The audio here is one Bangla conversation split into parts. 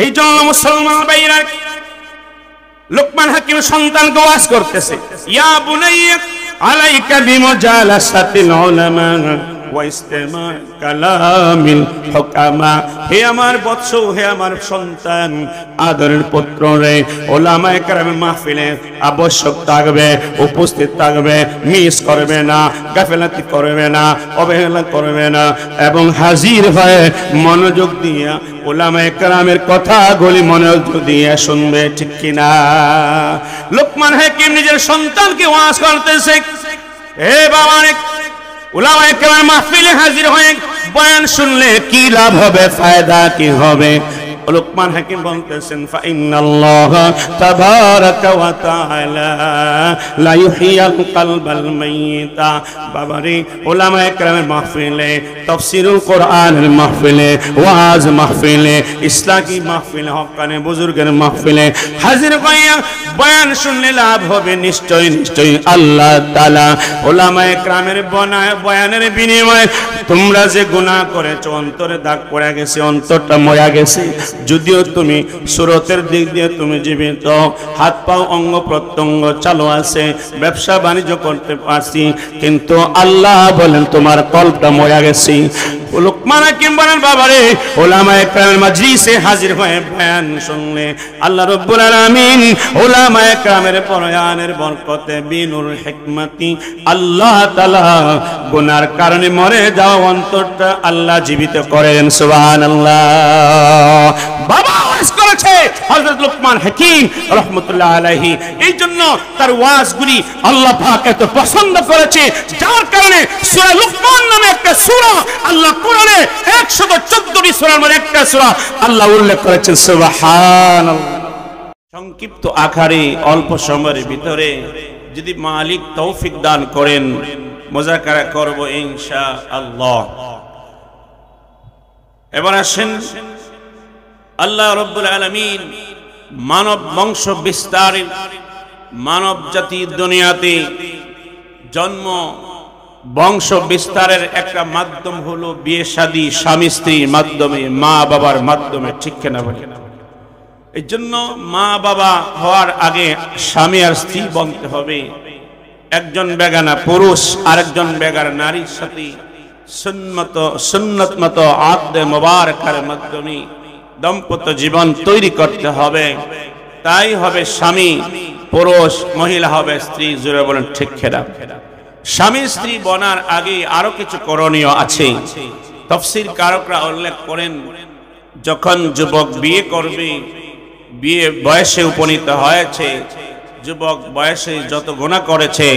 এই জন্য মুসলমান ভাইরা লোকমান হাকিম সন্তানকে ওয়াজ করতেছে, ইয়া বুনাইয়া আলাইকা বিমুজালাসাতিল উলামা ওয়া ইসতিমা কালামিল হুকামা। হে আমার বৎস, হে আমার সন্তান, আদরের পুত্র রে, উলামায়ে কেরামের মাহফিলে আবশ্যক থাকবে, উপস্থিত থাকবে, মিস করবে না, গাফেলাতি করবে না, অবহেলা করবে না, এবং হাজির হয়ে মনোযোগ দিয়ে উলামায়ে কেরামের কথাগুলি মনোযোগ দিয়ে শুনবে, ঠিক কিনা? লোকমান হাকিম নিজের সন্তানকে ওয়াজ করতেছে, হে বাবা রে, উলামায়ে কেরাম মাহফিলে হাজির হয়ে বয়ান শুনলে কি লাভ হবে, ফায়দা কি হবে? লোকমান হাকিম বলতেছেন, ফাইনাল্লাহা তাবারাকা ওয়া তাআলা লা ইউহিয়াল কলবাল মাইয়িতা। বাবারে, উলামায়ে কেরামের মাহফিলে, তাফসীরুল কোরআনের মাহফিলে, ওয়াজ মাহফিলে, ইসলামী মাহফিলে, হক্কানি বুজুর্গের মাহফিলে হাজির হইয়া বয়ান শুনলে লাভ হবে নিশ্চয়ই নিশ্চয়ই। আল্লাহ তাআলা উলামায়ে কেরামের বয়ানের বিনিময়ে তোমরা যে গুনাহ করেছো, অন্তরে দাগ পড়ে গেছে, অন্তরটা ময়া গেছে, যদিও তুমি সুরতের দিক দিয়ে তুমি জীবিত, হাত পাও অঙ্গ প্রত্যঙ্গ চালু আছে, ব্যবসা বাণিজ্য করতে পারছি, কিন্তু আল্লাহ বলেন তোমার কলবটা ময়া গেছে। লোকমান হাকিম বলেন, বাবারে, উলামায়ে কেরামের মাজলিসে হাজির হয়ে বয়ান শুনলে আল্লাহ রাব্বুল আলামিন উলামায়ে কেরামের বয়ানের বরকতে বিনুর হিকমতি আল্লাহ তাআলা গুনার কারণে মরে যাওয়া অন্তরটা আল্লাহ জীবিত করেন। সুবহানাল্লাহ। বাবা ওয়াজ করেছে হযরত লোকমান হাকিম রাহমাতুল্লাহ আলাইহি, এই জন্য তার ওয়াজগুলি আল্লাহ পাক এত পছন্দ করেছে, যার কারণে সূরা লোকমান নামে একটা সূরা আল্লাহ কোরআনে 114টি সূরার মধ্যে একটা সূরা আল্লাহ উল্লেখ করেছেন। সুবহানাল্লাহ। সংক্ষিপ্ত আকারে অল্প সময়ের ভিতরে যদি মালিক তৌফিক দান করেন মুযাকারা করব ইনশাআল্লাহ। এবার আসেন, আল্লাহ রাব্বুল আলামিন মানব বংশ বিস্তারের, মানব জাতি দুনিয়াতে জন্ম বংশ বিস্তারের একটা মাধ্যম হলো বিয়ে শাদী, স্বামী স্ত্রীর মাধ্যমে, মা বাবার মাধ্যমে, ঠিক কিনা বলেন? এই জন্য মা বাবা হওয়ার আগে স্বামী আর স্ত্রী বনতে হবে। একজন বেগানা পুরুষ আরেকজন বেগানা নারীর সাথে সুন্নত মতো আকদে মুবারাকার মাধ্যমে দাম্পত্য জীবন তৈরি করতে হবে। তাই হবে স্বামী পুরুষ, মহিলা হবে স্ত্রী। জোরে বলেন ঠিক কিনা? স্বামী স্ত্রী বনার আগে আরো কিছু করণীয় আছে। তাফসীর কারকরা উল্লেখ করেন, যখন যুবক বিয়ে করবে, বিয়ে বয়সে উপনীত হয়েছে, যুবক বয়সে যত গুনাহ করেছে,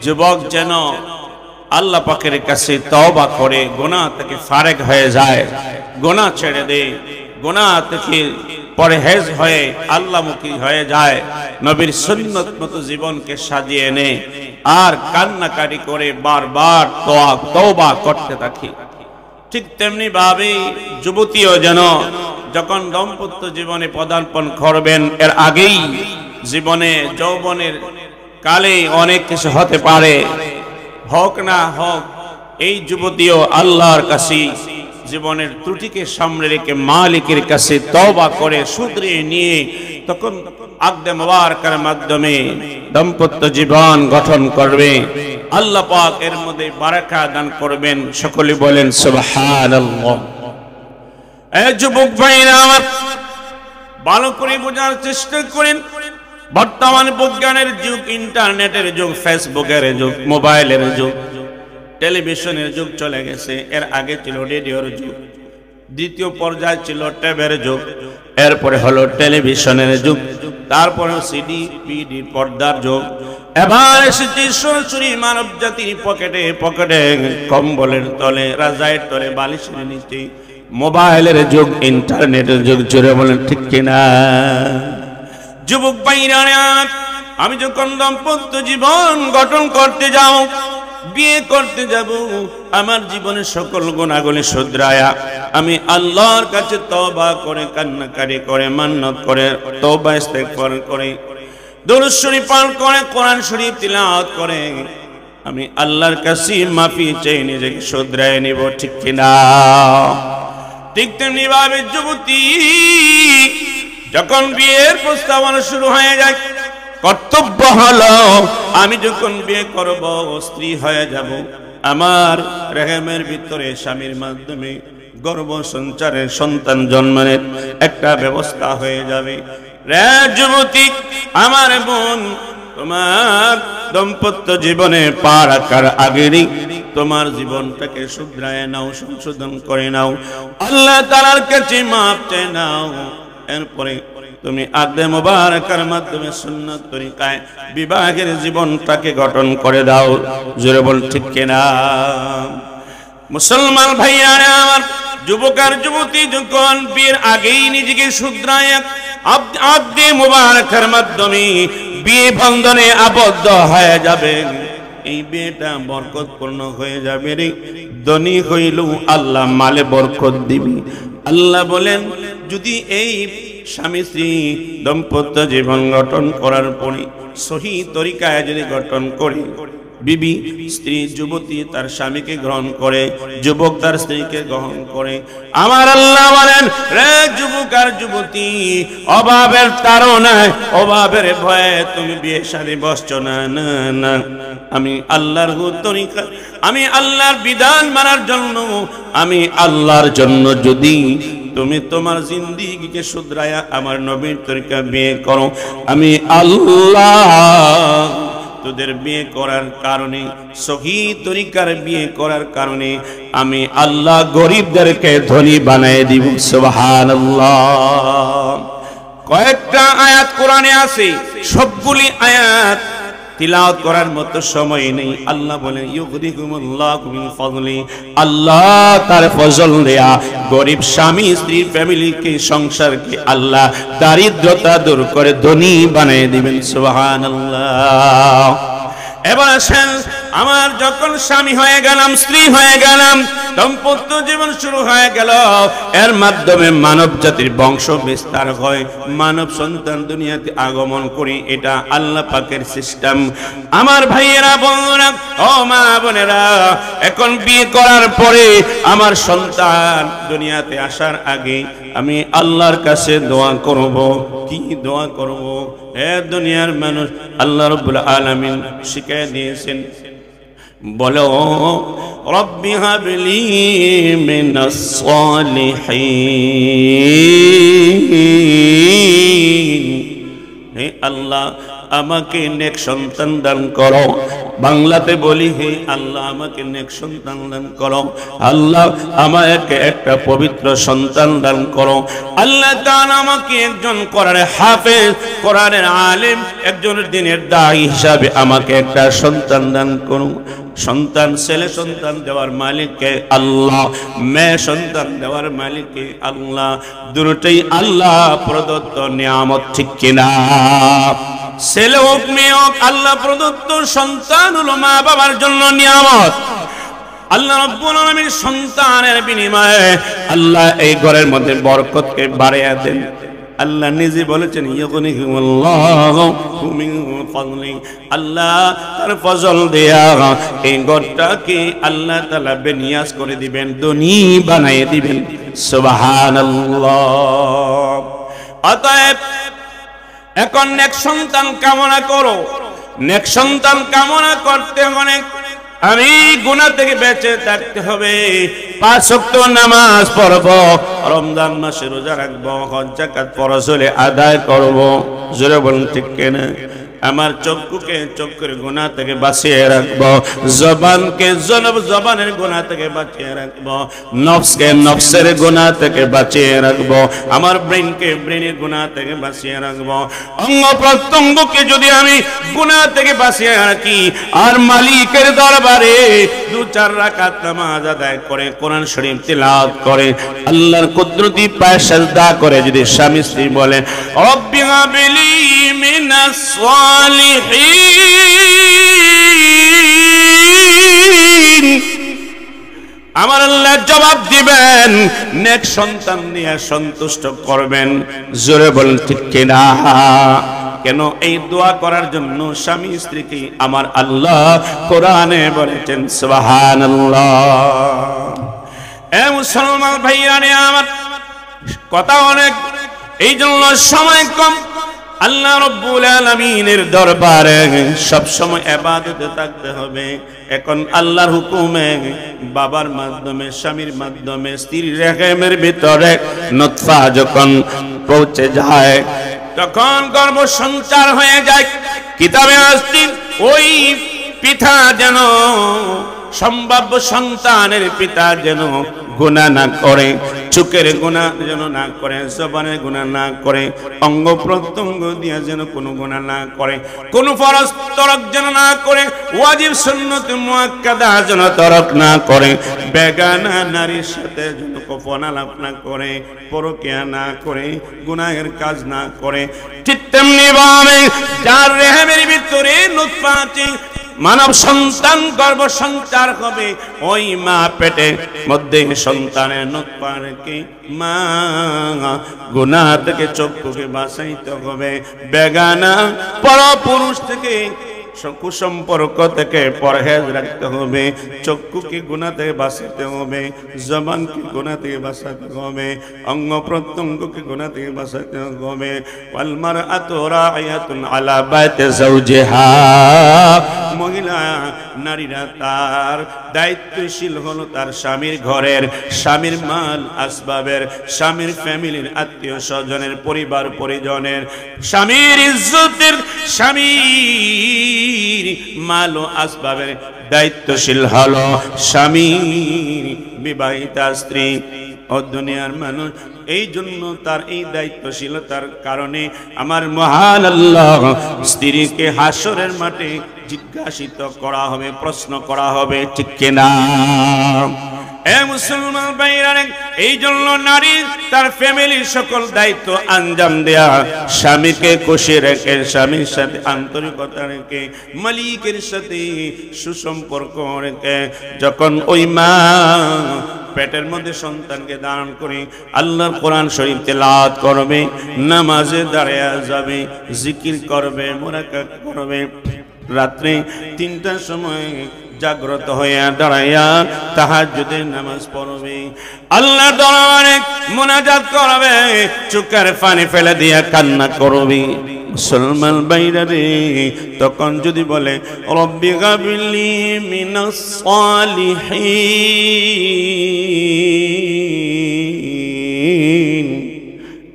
যুবক যেন আল্লাহ পাকের কাছে তওবা করে গুনাহ থেকে ফারেক হয়ে যায়, গুনাহ ছেড়ে দেয়, গুনাহ থেকে পরহেজ হয়ে আল্লাহমুখী হয়ে যায়, নবীর সুন্নত মতো জীবনকে সাজিয়ে নেয়, আর কান্নাকাটি করে বারবার তওবা করতে থাকে। ঠিক তেমনি ভাবে যুবতীও যেন যখন দাম্পত্য জীবনে পদার্পণ করবেন, এর আগেই জীবনে যৌবনের কালে অনেক কিছু হতে পারে, হোক না হোক, এই যুবতীও আল্লাহর কাছে জীবনের ত্রুটিকে সামনে রেখে মালিকের কাছে তওবা করে শুধরিয়ে নিয়ে তখন আকদে মুবারাকার মাধ্যমে দাম্পত্য জীবন গঠন করবে। আল্লাহ পাক এর মধ্যে বারাকা দান করবেন। সকলে বলেন সুবহানাল্লাহ। এই যুবক ভাইরা আমার, ভালো করে বোঝার চেষ্টা করেন। বর্তমান বিজ্ঞানের যুগ, ইন্টারনেটের যুগ, ফেসবুকের যুগ, মোবাইলের যুগ, টেলিভিশনের যুগ চলে গেছে। এর আগে ছিল রেডিওর যুগ, দ্বিতীয় পর্যায়ে ছিল ট্যাবের যুগ, এরপরে হলো টেলিভিশনের যুগ, তারপরে সিডি পিডি পর্দার যুগ, এবার এসেছে সরাসরি মানব জাতির পকেটে পকেটে, কম্বলের তলে, রাজায়ের তলে, বালিশের নিচে মোবাইলের যুগ, ইন্টারনেটের যুগ। জোরে বলেন ঠিক কিনা? যুবক ভাইরা, আমি যখন দাম্পত্য জীবন গঠন করতে যাও, বিয়ে করতে যাব, আমার জীবনের সকল গুনাহগুলি শুধরায়া আমি আল্লাহর কাছে তওবা করে, কান্নাকারি করে, মান্নত করে, তওবা ইস্তেগফার করে, দুরূদ শরীফ পাঠ করে, কোরআন শরীফ তিলাওয়াত করে আমি আল্লাহর কাছে মাফি চাই, নিজেকে শুধরায় নিব। ঠিক কিনা? ঠিক তেমনি ভাবে যুবতী যখন বিয়ের প্রস্তাবনা শুরু হয়ে যায়, কর্তব্য হলো আমি যখন বিয়ে করব, স্ত্রী হয়ে যাব, আমার রেহেমের ভিতরে স্বামীর মাধ্যমে গর্ভ সঞ্চারের সন্তান জন্মের একটা ব্যবস্থা হয়ে যাবে। রে যুবতী, আমার বোন, তোমার দাম্পত্য জীবনে পা রাখার আগেই তোমার জীবনটাকে শুধরায় নাও, সংশোধন করে নাও, আল্লাহ তাআলার কাছে মাপ চেয়ে নাও। এরপরে তুমি আকদে মুবারাকার মাধ্যমে সুন্নাত তরিকায় বিবাহের জীবনটাকে গঠন করে দাও। জোরে বল ঠিক কিনা? মুসলমান ভাইয়ারা আমার, যুবক আর যুবতী যখন বিয়ের আগেই নিজেকে শুধরায় আকদে মুবারাকার মাধ্যমে বিয়ে বন্ধনে আবদ্ধ হয়ে যাবে, এই বিয়েটা বরকতপূর্ণ হয়ে যাবে রে। ধনী হইলেও আল্লাহ মালে বরকত দিবি। আল্লাহ বলেন, যদি এই স্বামী স্ত্রী দাম্পত্য জীবন গঠন করার পরে সহি তরিকায় যদি গঠন করে, বিবি স্ত্রী যুবতী তার স্বামীকে গ্রহণ করে, যুবক তার স্ত্রীকে গ্রহণ করে, আমার আল্লাহ বলেন, রে যুবক আর যুবতী, অভাবের তাড়নায় অভাবের ভয়ে তুমি বিয়ে শাদী বসছো না, না না, আমি আল্লাহর তরিকা, আমি আল্লাহর বিধান মানার জন্য, আমি আল্লাহর জন্য যদি তুমি তোমার জিন্দেগিকে শুধরায়া আমার নবীর তরিকা বিয়ে করো, আমি আল্লাহ তোদের বিয়ে করার কারণে, সহি তরিকার বিয়ে করার কারণে আমি আল্লাহ গরিবদেরকে ধনী বানিয়ে দিব। সুবহানাল্লাহ। কয়েকটা আয়াত কোরআনে আছে, সবগুলি আয়াত তিলাওয়াত করার মতো সময় নেই। আল্লাহ বলেন, ইউগনিকুমুল্লাহু মিন ফাদলি, আল্লাহ তার ফজল দেয়া গরিব স্বামী স্ত্রী ফ্যামিলিকে, সংসারকে আল্লাহ দারিদ্রতা দূর করে ধনী বানিয়ে দিবেন। সুবহানাল্লাহ। এবার আসেন, আমার যখন স্বামী হয়ে গেলাম, স্ত্রী হয়ে গেলাম, দাম্পত্য জীবন শুরু হয়ে গেল, এর মাধ্যমে মানব জাতির বংশ বিস্তার হয়, মানব সন্তান দুনিয়াতে আগমন করি, এটা আল্লাহ পাকের সিস্টেম। আমার ভাইয়েরা, বোনেরা, ও মা বোনেরা, এখন বিয়ে করার পরে আমার সন্তান দুনিয়াতে আসার আগে আমি আল্লাহর কাছে দোয়া করব। কি দোয়া করব? হে দুনিয়ার মানুষ, আল্লাহ রাব্বুল আলামিন শিখিয়ে দিয়েছেন, বলো, রব্বি হাবলি মিনাস সালিহিন, হে আল্লাহ আমাকে নেক সন্তান দান করো। বাংলাতে বলি, হে আল্লাহ আমাকে নেক সন্তান দান করো, আল্লাহ আমাকে একটা পবিত্র সন্তান দান করো। আল্লাহ তাআলা আমাকে একজন কোরআনের হাফেজ, কোরআনের আলেম, একজন দ্বীনের দাঈ হিসাবে আমাকে একটা সন্তান দান করো। সন্তান, ছেলে সন্তান দেওয়ার মালিককে আল্লাহ, মেয়ে সন্তান দেওয়ার মালিককে আল্লাহ, দুটোই আল্লাহ প্রদত্ত নিয়ামত, ঠিক কিনা? ছেলে হোক মেয়ে হোক, আল্লাহ প্রদত্ত সন্তান হলো মা বাবার জন্য নিয়ামত। আল্লাহ রাব্বুল আলামিন সন্তানের বিনিময়ে আল্লাহ এই ঘরের মধ্যে বরকতকে বাড়িয়ে দেন। আল্লাহ নিজে বলেছেন, ইউগনিকুমুল্লাহু মিন ফাদলি, আল্লাহ তার ফজল দেয়া এই ঘরটাকে আল্লাহ তাআলা বেনিয়াজ করে দিবেন, ধনী বানিয়ে দিবেন। সুবহানাল্লাহ। অতএব এখন নেক সন্তান কামনা করো। নেক সন্তান কামনা করতে অনেক, আমি গুনাহ থেকে বেঁচে থাকতে হবে, 5 ওয়াক্ত নামাজ পড়ব, রমজান মাসে রোজা রাখবো, হজ যাকাত ফরজ হলে আদায় করব। জোরে বলুন ঠিক কিনা? আমার চক্ষুকে চক্ষুর গুনাহ থেকে বাঁচিয়ে রাখবো, জবানকে জবানের গুনাহ থেকে বাঁচিয়ে রাখবো, নফসকে নফসের গুনাহ থেকে বাঁচিয়ে রাখবো, আমার ব্রেনকে ব্রেনের গুনাহ থেকে বাঁচিয়ে রাখবো। অঙ্গ প্রত্যঙ্গকে যদি আমি গুনাহ থেকে বাঁচিয়ে রাখি, আর মালিকের দরবারে 2-4 রাকাত নামাজ আদায় করে, কোরআন শরীফ তিলাওয়াত করে, আল্লাহর কুদরতি পায়ে সিজদা করে যদি স্বামী স্ত্রী বলে, রব্বি হাবলি মিনাস সালিহিন, আমার আল্লাহ জবাব দিবেন, নেক সন্তান নিয়ে সন্তুষ্ট করবেন। জোরে বলেন ঠিক কিনা? কেন? এই দোয়া করার জন্য স্বামী স্ত্রীকে আমার আল্লাহ কোরআনে বলেছেন। সুবহানাল্লাহ। এ মুসলমান ভাইরা, আমার কথা অনেক, এই জন্য সময় কম, আল্লাহ রাব্বুল আলামিনের দরবারে সব সময় ইবাদতে থাকতে হবে। এখন আল্লাহর হুকুমে বাবার মাধ্যমে, স্বামীর মাধ্যমে স্ত্রীর রেহেমের ভিতরে নুতফা যখন পৌঁছে যায়, তখন গর্ভ সঞ্চার হয়ে যায়। কিতাবে আসছে ওই পিতা যেন, সম্ভাব্য সন্তানের পিতা যেন গুনাহ না করে, চোখের গুনাহ যেন না করে, জবানের গুনাহ না করে, অঙ্গ প্রত্যঙ্গ দিয়ে যেন কোনো গুনাহ না করে, কোনো ফরজ তরক যেন না করে, ওয়াজিব সুন্নত মুআক্কাদা যেন তরক না করে, বেগানা নারীর সাথে যেন কফন আলাপ না করে, পরকিয়া না করে, গুনাহের কাজ না করে। ঠিক তেমনি ভাবে যার রেহেমের ভিতরে নুতফা আছে, মানব সন্তান গর্ভ সঞ্চার হবে, ওই মা পেটে মধ্যে সন্তানের নুতফা রেখে মা গুনাহ থেকে চক্ষুকে বাঁচাইতে হবে, বেগানা পরপুরুষ থেকে, কুসম্পর্ক থেকে পরহেজ রাখতে হবে, চক্ষুকে গুনাহ থেকে বাঁচাতে হবে, জবানকে গুনাহ থেকে বাঁচাতে হবে, অঙ্গ প্রত্যঙ্গকে গুনাহ থেকে বাঁচাতে হবে। ওয়াল মারআতু রাইয়াতুন আলা বাইতি যাওজিহা, মহিলা নারীরা তার দায়িত্বশীল হলো তার স্বামীর ঘরের, স্বামীর মাল আসবাবের, স্বামীর ফ্যামিলির, আত্মীয় স্বজনের, পরিবার পরিজনের, স্বামীর ইজ্জতের, স্বামীর মাল ও আসবাবের দায়িত্বশীল হলো স্বামী, বিবাহিতা স্ত্রী ও দুনিয়ার মানুষ। এই জন্য তার এই দায়িত্বশীলতার কারণে আমার মহান আল্লাহ স্ত্রীকে হাসরের মাঠে জিজ্ঞাসিত করা হবে, প্রশ্ন করা হবে, ঠিক কিনা? এ মুসলমান ভাইরা, এই জন্য নারী তার ফ্যামিলির সকল দায়িত্ব আঞ্জাম দেয়া, স্বামীকে খুশি রেখে, স্বামীর সাথে আন্তরিকতা রেখে, মালিকের সাথে সুসম্পর্ক রেখে, যখন ওই মা পেটের মধ্যে সন্তানকে ধারণ করে আল্লাহর কোরআন শরীফ তেলাওয়াত করবে, নামাজে দাঁড়িয়ে যাবে, জিকির করবে, মুরাকাত করবে, রাত্রে 3টার সময় জাগ্রত হয়ে দাঁড়াইয়া তাহাজ্জুদের নামাজ পড়বে, আল্লাহর দরবারে মুনাজাত করবে, চোখের পানি ফেলে দিয়া কান্না করবে। মুসলমান ভাইরা রে, তখন যদি বলে রব্বি গাবিরলি মিনাস সালিহিন,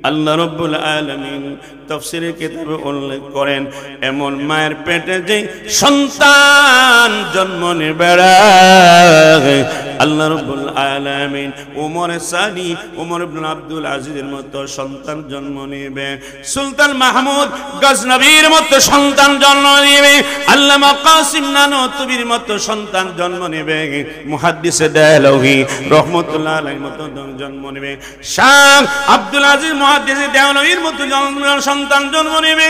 আল্লাহ রাব্বুল আলামিন তাফসীরের কিতাবে উল্লেখ করেন, এমন মায়ের পেটে যে সন্তান জন্ম নেবে, আল্লাহ রাব্বুল আলামিন ওমর সানি, ওমর ইবনে আব্দুল আজিজের মতো সন্তান জন্ম নেবে, সুলতান মাহমুদ গজনবীর মতো সন্তান জন্ম নেবে, আল্লামা কাসিম নানতুবির মতো সন্তান জন্ম নেবে, মুহাদ্দিস দেহলভী রহমাতুল্লাহ আলাইহির মতো জন্ম নেবে, শাহ আব্দুল আজিজ মুহাদ্দিস দেহলভীর মতো সন্তান জন্ম নেবে,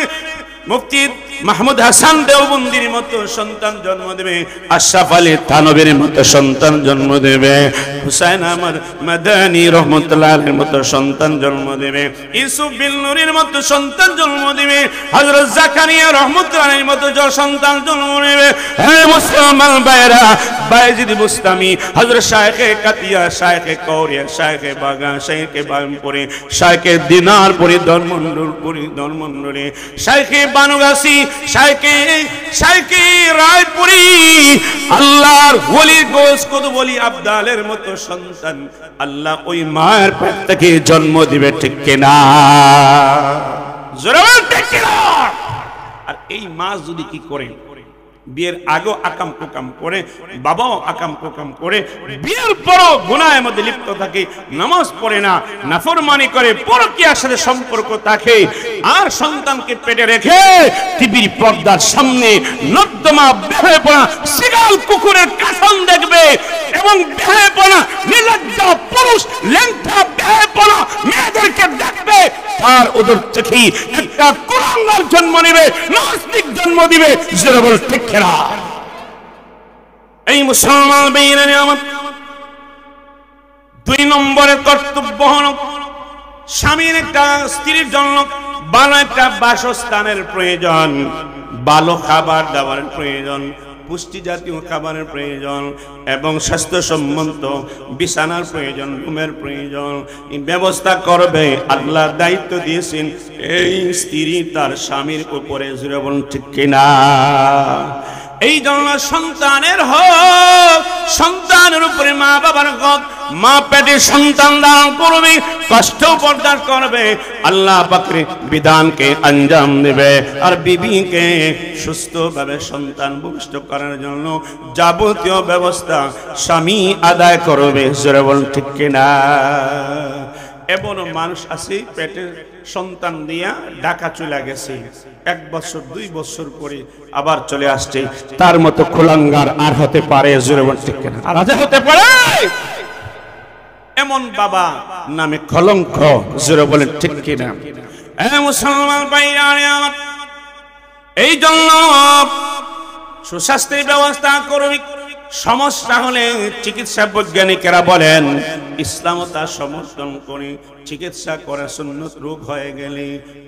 মুফতি মাহমুদ হাসান দেওবন্দির মতো সন্তান জন্ম দেবে, আশরাফ আলী থানবীর মতো সন্তান জন্ম দেবে, হুসাইন আহমদ মাদানী রহমাতুল্লাহ আলাইহির মতো সন্তান জন্ম দেবে, ইউসুফ বিন নূরের মতো সন্তান জন্ম দেবে, হযরত জাকারিয়া রহমাতুল্লাহ আলাইহির মতো সন্তান জন্ম নেবে। হে মুসলমান ভাইরা, বায়েজিদ বুস্তামি, হযরত শায়েখে কাতিয়া, শায়েখে কৌরিয়া, শায়েখে বাগা, শায়েখে বামপুরি, শায়েখে দিনারপুরি ধর্মমন্ডলী, শায়েখে বানুগাসি, শায়েখে রায়পুরি, আল্লাহর ওলি গোস কুতুব ওলি আবদালের মতো সন্তান আল্লাহ ওই মায়ের পেট থেকে জন্ম দিবে, ঠিক কিনা? জোরে ঠিক কিনা? আর এই মা যদি কি করে, বিয়ের আগে আকাম কুকাম করে, বাবাও আকাম কুকাম করে, বিয়ের পরও গুনাহের মধ্যে লিপ্ত থাকে, নামাজ পড়ে না, নাফরমানি করে, পরকীয়ার সাথে সম্পর্ক থাকে, আর সন্তানকে পেটে রেখে টিভির পর্দার সামনে নর্দমা বেহে পড়া সিগাল কুকুরের কাসন দেখবে, এবং বেহে পড়া নির্লজ্জা পুরুষ ল্যাংটা বেহে পড়া মেয়েদেরকে দেখবে, তার ওদের থেকে একটা কুলাঙ্গার জন্ম নেবে, নাস্তিক জন্ম দিবে। যারা বল ঠিক না? এই মুসলমান ভাইরা আমার 2 নম্বরের কর্তব্য হলো স্বামীর একটা স্ত্রীর জন্য ভালো একটা বাসস্থানের প্রয়োজন, ভালো খাবার দাবারের প্রয়োজন, পুষ্টি জাতীয় খাবারের প্রয়োজন এবং স্বাস্থ্যসম্মত বিছানার প্রয়োজন, রুমের প্রয়োজন, ব্যবস্থা করবে। আল্লাহ দায়িত্ব দিয়েছেন এই স্ত্রী তার স্বামীর উপরে। জোরে বলুন ঠিক কিনা? এই জন্য সন্তানের হক, সন্তানের উপরে মা বাবার হক। মা পেটে সন্তান ধারণ করবে, কষ্ট বরদাস্ত করবে, আল্লাহ পাকের বিধানকে আঞ্জাম দেবে। আর বিবিকে সুস্থভাবে সন্তান ভূমিষ্ঠ করার জন্য যাবতীয় ব্যবস্থা স্বামী আদায় করবে। জোরে বলুন ঠিক কিনা? এমনও মানুষ আছে পেটে সন্তান দিয়া ঢাকা চলে গেছে, 1 বছর 2 বছর পরে আবার চলে আসছে। তার মতো কুলাঙ্গার আর হতে পারে? জোরে বলুন ঠিক কিনা? আর হতে পারে? এমন বাবা নামে কলঙ্ক। জোরে বলেন ঠিক কিনা? মুসলমান ভাইরা আমার, এই জন্য সুস্বাস্থ্যের ব্যবস্থা করবি। সমস্যা হলে চিকিৎসা বৈজ্ঞানিকেরা বলেন ইসলাম তা সমর্থন করে, চিকিৎসা করা সুন্নত। রোগ হয়ে গেলে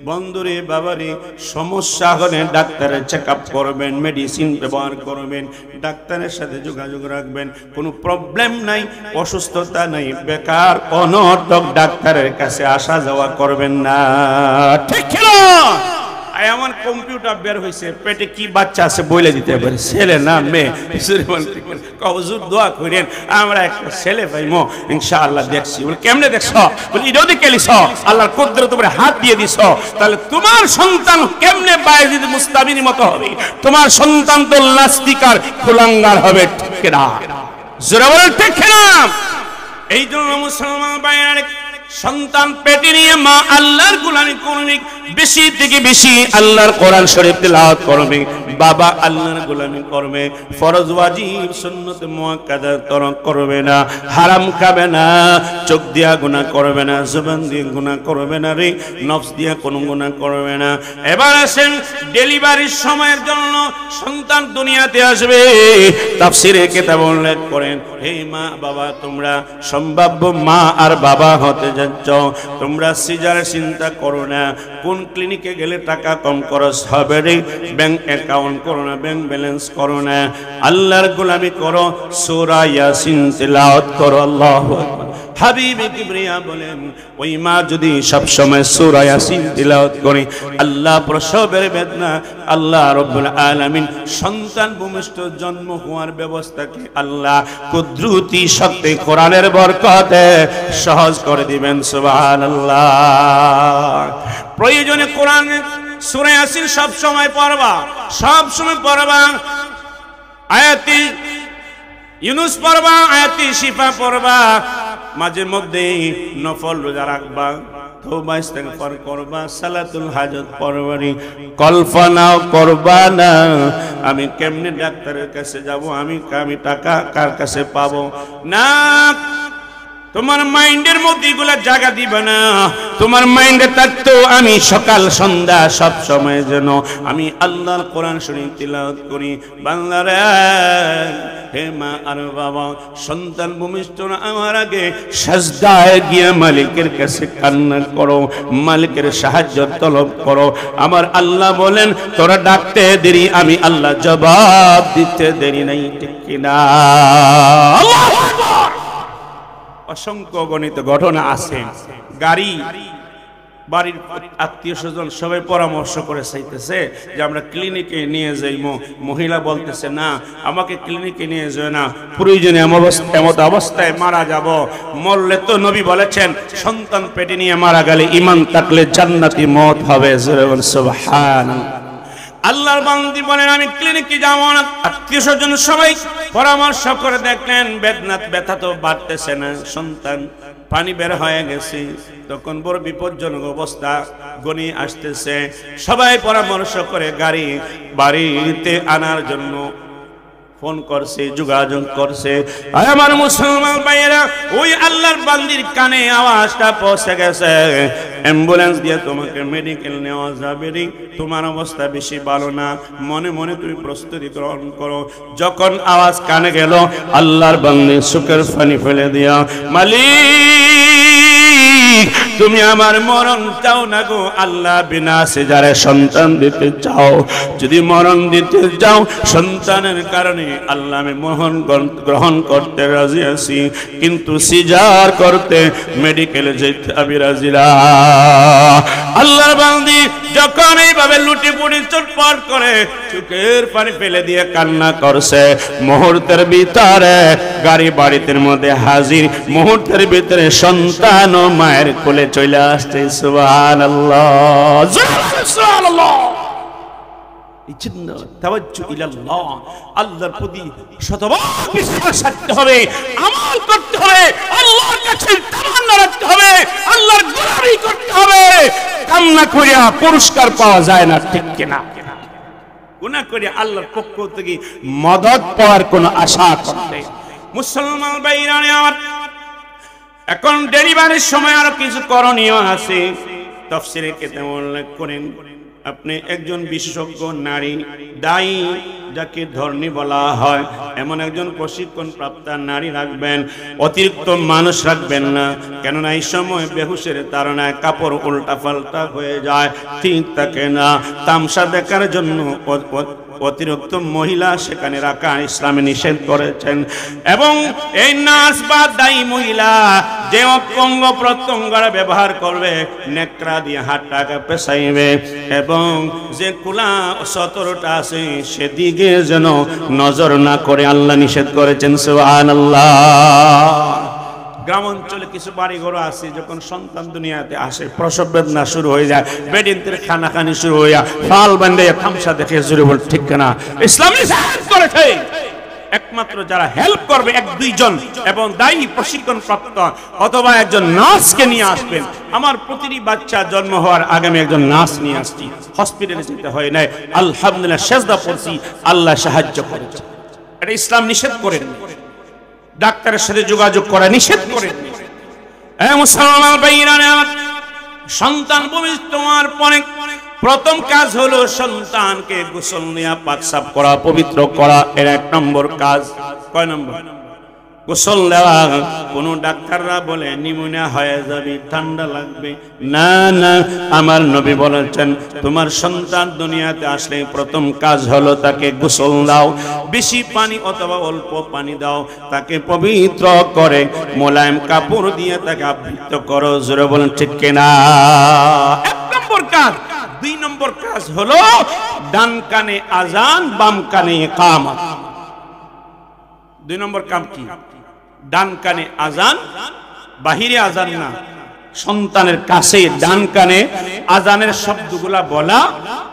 বন্ধুরে বাবারে সমস্যা হলে ডাক্তারের চেক আপ করবেন, মেডিসিন ব্যবহার করবেন, ডাক্তারের সাথে যোগাযোগ রাখবেন। কোনো প্রবলেম নাই, অসুস্থতা নাই, বেকার অনর্থক ডাক্তারের কাছে আসা যাওয়া করবেন না। ঠিক না? এমন কম্পিউটার বের হয়েছে, পেটে কি বাচ্চা আছে বলে দিতে পারে, ছেলে না মেয়ে। হুজুর দোয়া করেন আমরা একটা ছেলে পাইমো ইনশাআল্লাহ। দেখছি বলে কেমনে দেখছ? বলে ইরোদি কেলিছ, আল্লাহর কুদরত উপরে হাত দিয়ে দিছ, তাহলে তোমার সন্তান কেমনে বায়জিদ মুস্তাবির মতো হবে? তোমার সন্তান তো নাস্তিকার কুলাঙ্গার হবে। ঠিক না? জোরে বলেন ঠিক না? এই জন্য মুসলমান ভাইরা সন্তান পেটে নিয়ে মা আল্লাহর গোলামি করবে, বেশি থেকে বেশি আল্লাহর কোরআন শরীফ তেলাওয়াত করবে, বাবা আল্লাহর গোলামি করবে, ফরজ ওয়াজিব সুন্নাত মুআক্কাদা তরক করবে না, হারাম খাবে না, চোখ দিয়া গুনাহ করবে না, জবান দিয়ে গুনাহ করবে না, রে নফস দিয়া কোনো গুনাহ করবে না। এবার আসেন ডেলিভারির সময়ের জন্য সন্তান দুনিয়াতে আসবে। তাফসীরে কিতাব উল্লেখ করেন, হে মা বাবা, তোমরা সম্ভাব্য মা আর বাবা হতে যাচ্ছ, তোমরা সিজারের চিন্তা করো না, কোন ক্লিনিকে গেলে টাকা কম খরচ হবে রে, ব্যাংক অ্যাকাউন্ট করো না, ব্যাংক ব্যালেন্স করো না, আল্লাহর গোলামি করো, সূরা ইয়াসিন তিলাওয়াত করো। আল্লাহু আকবার। হাবিবে কিবরিয়া বলেন, ওই মা যদি সব সময় সূরা ইয়াসিন তিলাওয়াত করে, আল্লাহ প্রসবের বেদনা আল্লাহ রাব্বুল আলামিন সন্তান ভূমিষ্ঠ জন্ম হওয়ার ব্যবস্থাকে আল্লাহ কুদরতি শক্তি কোরআনের বরকতে সহজ করে দিবেন। সুবহানাল্লাহ। প্রয়োজনে কোরআন সূরা ইয়াসিন সব সময় পড়বা, সব সময় পড়বা। আয়াতি ইউনুস পড়বা, আয়াতি শিফা পড়বা, মাঝে মধ্যে নফল রোজা রাখবা, তওবা ইস্তেগফার করবা, সালাতুল হাজত পড়বানি। কল্পনাও করবা না আমি কেমনে ডাক্তারের কাছে যাব, আমি টাকা কার কাছে পাবো না। তোমার মাইন্ডের মধ্যে এগুলা জায়গা দিবে না। তোমার মাইন্ডে থাকতো আমি সকাল সন্ধ্যা সব সময় যেন আমি আল্লাহর কোরআন শরীফ তিলাওয়াত করি। বাংলারে হে মা আর বাবা, সন্তান ভূমিষ্ঠ আমার আগে সাজদায় গিয়ে মালিকের কাছে কান্না করো, মালিকের সাহায্য তলব করো। আমার আল্লাহ বলেন, তোরা ডাকতে দেরি, আমি আল্লাহ জবাব দিতে দেরি নাই। ঠিক কিনা? আল্লাহু আকবার। অসংখ্য গণিত ঘটনা আছে। গাড়ি বাড়ির আত্মীয় স্বজন সবাই পরামর্শ করে চাইতেছে যে আমরা ক্লিনিকে নিয়ে যাইব। মহিলা বলতেছে না, আমাকে ক্লিনিকে নিয়ে যায় না, প্রয়োজনে এমত অবস্থায় মারা যাব। মরলে তো নবী বলেছেন সন্তান পেটে নিয়ে মারা গেলে ঈমান থাকলে জান্নাতি মওত হবে। সুবহানাল্লাহ। আল্লাহর বান্দি বলেন আমি ক্লিনিকে যাব না। আত্মীয় স্বজন সবাই পরামর্শ করে দেখলেন ব্যথা তো বাড়তেছে না, সন্তান পানি বের হয়ে গেছে, তখন বড় বিপজ্জনক অবস্থা গনি আসতেছে। সবাই পরামর্শ করে গাড়ি বাড়িতে আনার জন্য ফোন করছে, যোগাযোগ করছে। আমার মুসলমান ভাইয়েরা, ওই আল্লাহর বান্দির কানে আওয়াজটা পৌঁছে গেছে, অ্যাম্বুলেন্স দিয়ে তোমাকে মেডিকেল নেওয়া যাবে রে, তোমার অবস্থা বেশি ভালো না, মনে মনে তুমি প্রস্তুতি গ্রহণ করো। যখন আওয়াজ কানে গেল, আল্লাহর বান্দি চোখের পানি ফেলে দিয়া, মালিক তুমি আমার মরণ চাও না গো আল্লাহ, বিনা সিজারে সন্তান দিতে চাও, যদি মরণ দিতে চাও সন্তানের কারণে আল্লাহ আমি মরণ গ্রহণ করতে রাজি আছি, কিন্তু সিজার করতে মেডিকেলে যেতে আমি রাজি না। আল্লাহর বান্দি যখন এইভাবে লুটি পুটি চটপট করে চোখের পানি ফেলে দিয়ে কান্না করছে, মুহূর্তের ভিতরে গাড়ি বাড়িতে মধ্যে হাজির, মুহূর্তের ভিতরে সন্তান ও মায়ের কোলে চলে আসছে। সুবহানাল্লাহ, সুবহানাল্লাহ। এই জন্য তাওয়াজ্জু ইলাল্লাহ, আল্লাহর প্রতি শতবার বিশ্বাস রাখতে হবে, আমল করতে হবে, আল্লাহর কাছে তামান্না রাখতে হবে, আল্লাহর গোলামি করতে হবে। কান্না করিয়া পুরস্কার পাওয়া যায় না, ঠিক কিনা? গুনাহ করে আল্লাহর পক্ষ থেকে মদদ পাওয়ার কোনো আশা করতে মুসলমান ভাইরা আমার, এখন ডেলিভারির সময় আরো কিছু করণীয় আছে। তাফসীরে কিতাবে উল্লেখ করেন, আপনি একজন বিশেষজ্ঞ নারী দায়ী, যাকে ধর্ণী বলা হয়, এমন একজন প্রশিক্ষণ প্রাপ্ত নারী রাখবেন, অতিরিক্ত মানুষ রাখবেন না। কেননা এই সময় বেহুশের তাড়নায় কাপড় উল্টা পাল্টা হয়ে যায়, ঠিক থাকে না। তামসা দেখার জন্য অতিরিক্ত মহিলা সেখানে রাখা ইসলামে নিষেধ করেছেন। এবং এই নাচ বা দায়ী মহিলা যে অঙ্গ প্রত্যঙ্গরা ব্যবহার করবে, নেকড়া দিয়ে হাতটাকে পেছাইবে, এবং যে কুলা সতরটা আছে সেদিকে যেন নজর না করে আল্লাহ নিষেধ করেছেন। সুবহানাল্লাহ। গ্রাম অঞ্চলে কিছু বাড়ি ঘর আছে, যখন সন্তান দুনিয়াতে আসে প্রসব বেদনা শুরু হয়ে যায়, বেডিনদের খানাখানি শুরু হয়ে যায়, ফাল বান্ধে তামসা দেখে জুড়ে বল, ঠিক না? ইসলাম নিষেধ করেছে। একমাত্র যারা হেল্প করবে এক দুইজন এবং দায়ী প্রশিক্ষণ প্রাপ্ত অথবা একজন নার্সকে নিয়ে আসবেন। আমার প্রতিটি বাচ্চা জন্ম হওয়ার আগে আমি একজন নার্স নিয়ে আসছি, হসপিটালে যেতে হয় নাই, আলহামদুলিল্লাহ সেজদা পড়ছি, আল্লাহ সাহায্য করেছে। এটা ইসলাম নিষেধ করেন, ডাক্তারের সাথে যোগাযোগ করা নিষেধ করেন। মুসলমান ভাইরা আমার, সন্তান ভূমিষ্ঠ হওয়ার পরে প্রথম কাজ হলো সন্তানকে গোসল নেওয়া, পাক সাফ করা, পবিত্র করা, এর এক নম্বর কাজ। কয় নম্বর? গোসল দেওয়া। কোন ডাক্তাররা বলে নিউমোনিয়া হয়ে যাবে, ঠান্ডা লাগবে, না না, আমার নবী বলেছেন তোমার সন্তান দুনিয়াতে আসলে প্রথম কাজ হলো তাকে গোসল দাও, বেশি পানি অথবা অল্প পানি দাও, তাকে পবিত্র করে মোলায়েম কাপড় দিয়ে তাকে আবৃত করো। জোরে বলেন ঠিক কিনা? এক নম্বর কাজ। দুই নম্বর কাজ হলো ডান কানে আজান, বাম কানে ইকামত। দুই নম্বর কাম কি? ডান কানে আজান, বাহিরে আজান না, সন্তানের কাছে ডান কানে আজানের শব্দগুলা বলা,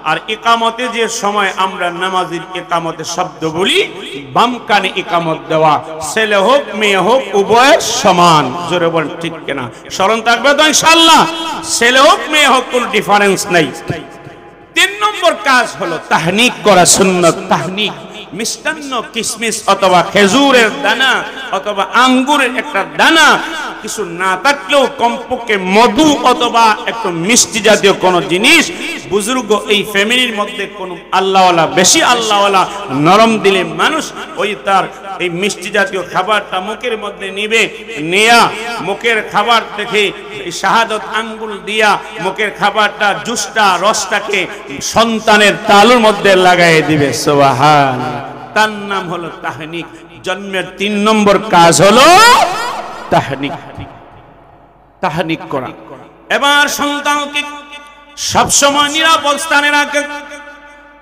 আর ইকামতে যে সময় আমরা নামাজের ইকামতে শব্দ বলি, বাম কানে ইকামত দেওয়া। ছেলে হোক মেয়ে হোক উভয় সমান। জোরে বলেন ঠিক কিনা? স্মরণ থাকবে তো ইনশাআল্লাহ? ছেলে হোক মেয়ে হোক কোনো ডিফারেন্স নাই। তিন নম্বর কাজ হলো তাহনিক করা, সুন্নত তাহনিক। মিষ্টান্ন, কিশমিশ অথবা খেজুরের দানা অথবা আঙ্গুরের একটা দানা, কিছু না থাকলেও কমপক্ষে মধু অথবা একটু মিষ্টি জাতীয় কোনো জিনিস, বুজুর্গ এই ফ্যামিলির মধ্যে কোনো আল্লাহওয়ালা, বেশি আল্লাহওয়ালা নরম দিলে মানুষ ওই তার এই মিষ্টি জাতীয় খাবারটা মুখের মধ্যে নিবে, নেয়া মুখের খাবার দেখে এই শাহাদত আঙ্গুল দিয়া মুখের খাবারটা, জুসটা, রসটাকে সন্তানের তালুর মধ্যে লাগাই দিবে। সুবহানাল্লাহ। তার নাম হলো তাহনিক। জন্মের 3 নম্বর কাজ হলো তাহনিক, তাহনিক করা। এবার সন্তানকে সবসময় নিরাপদ স্থানে রাখা,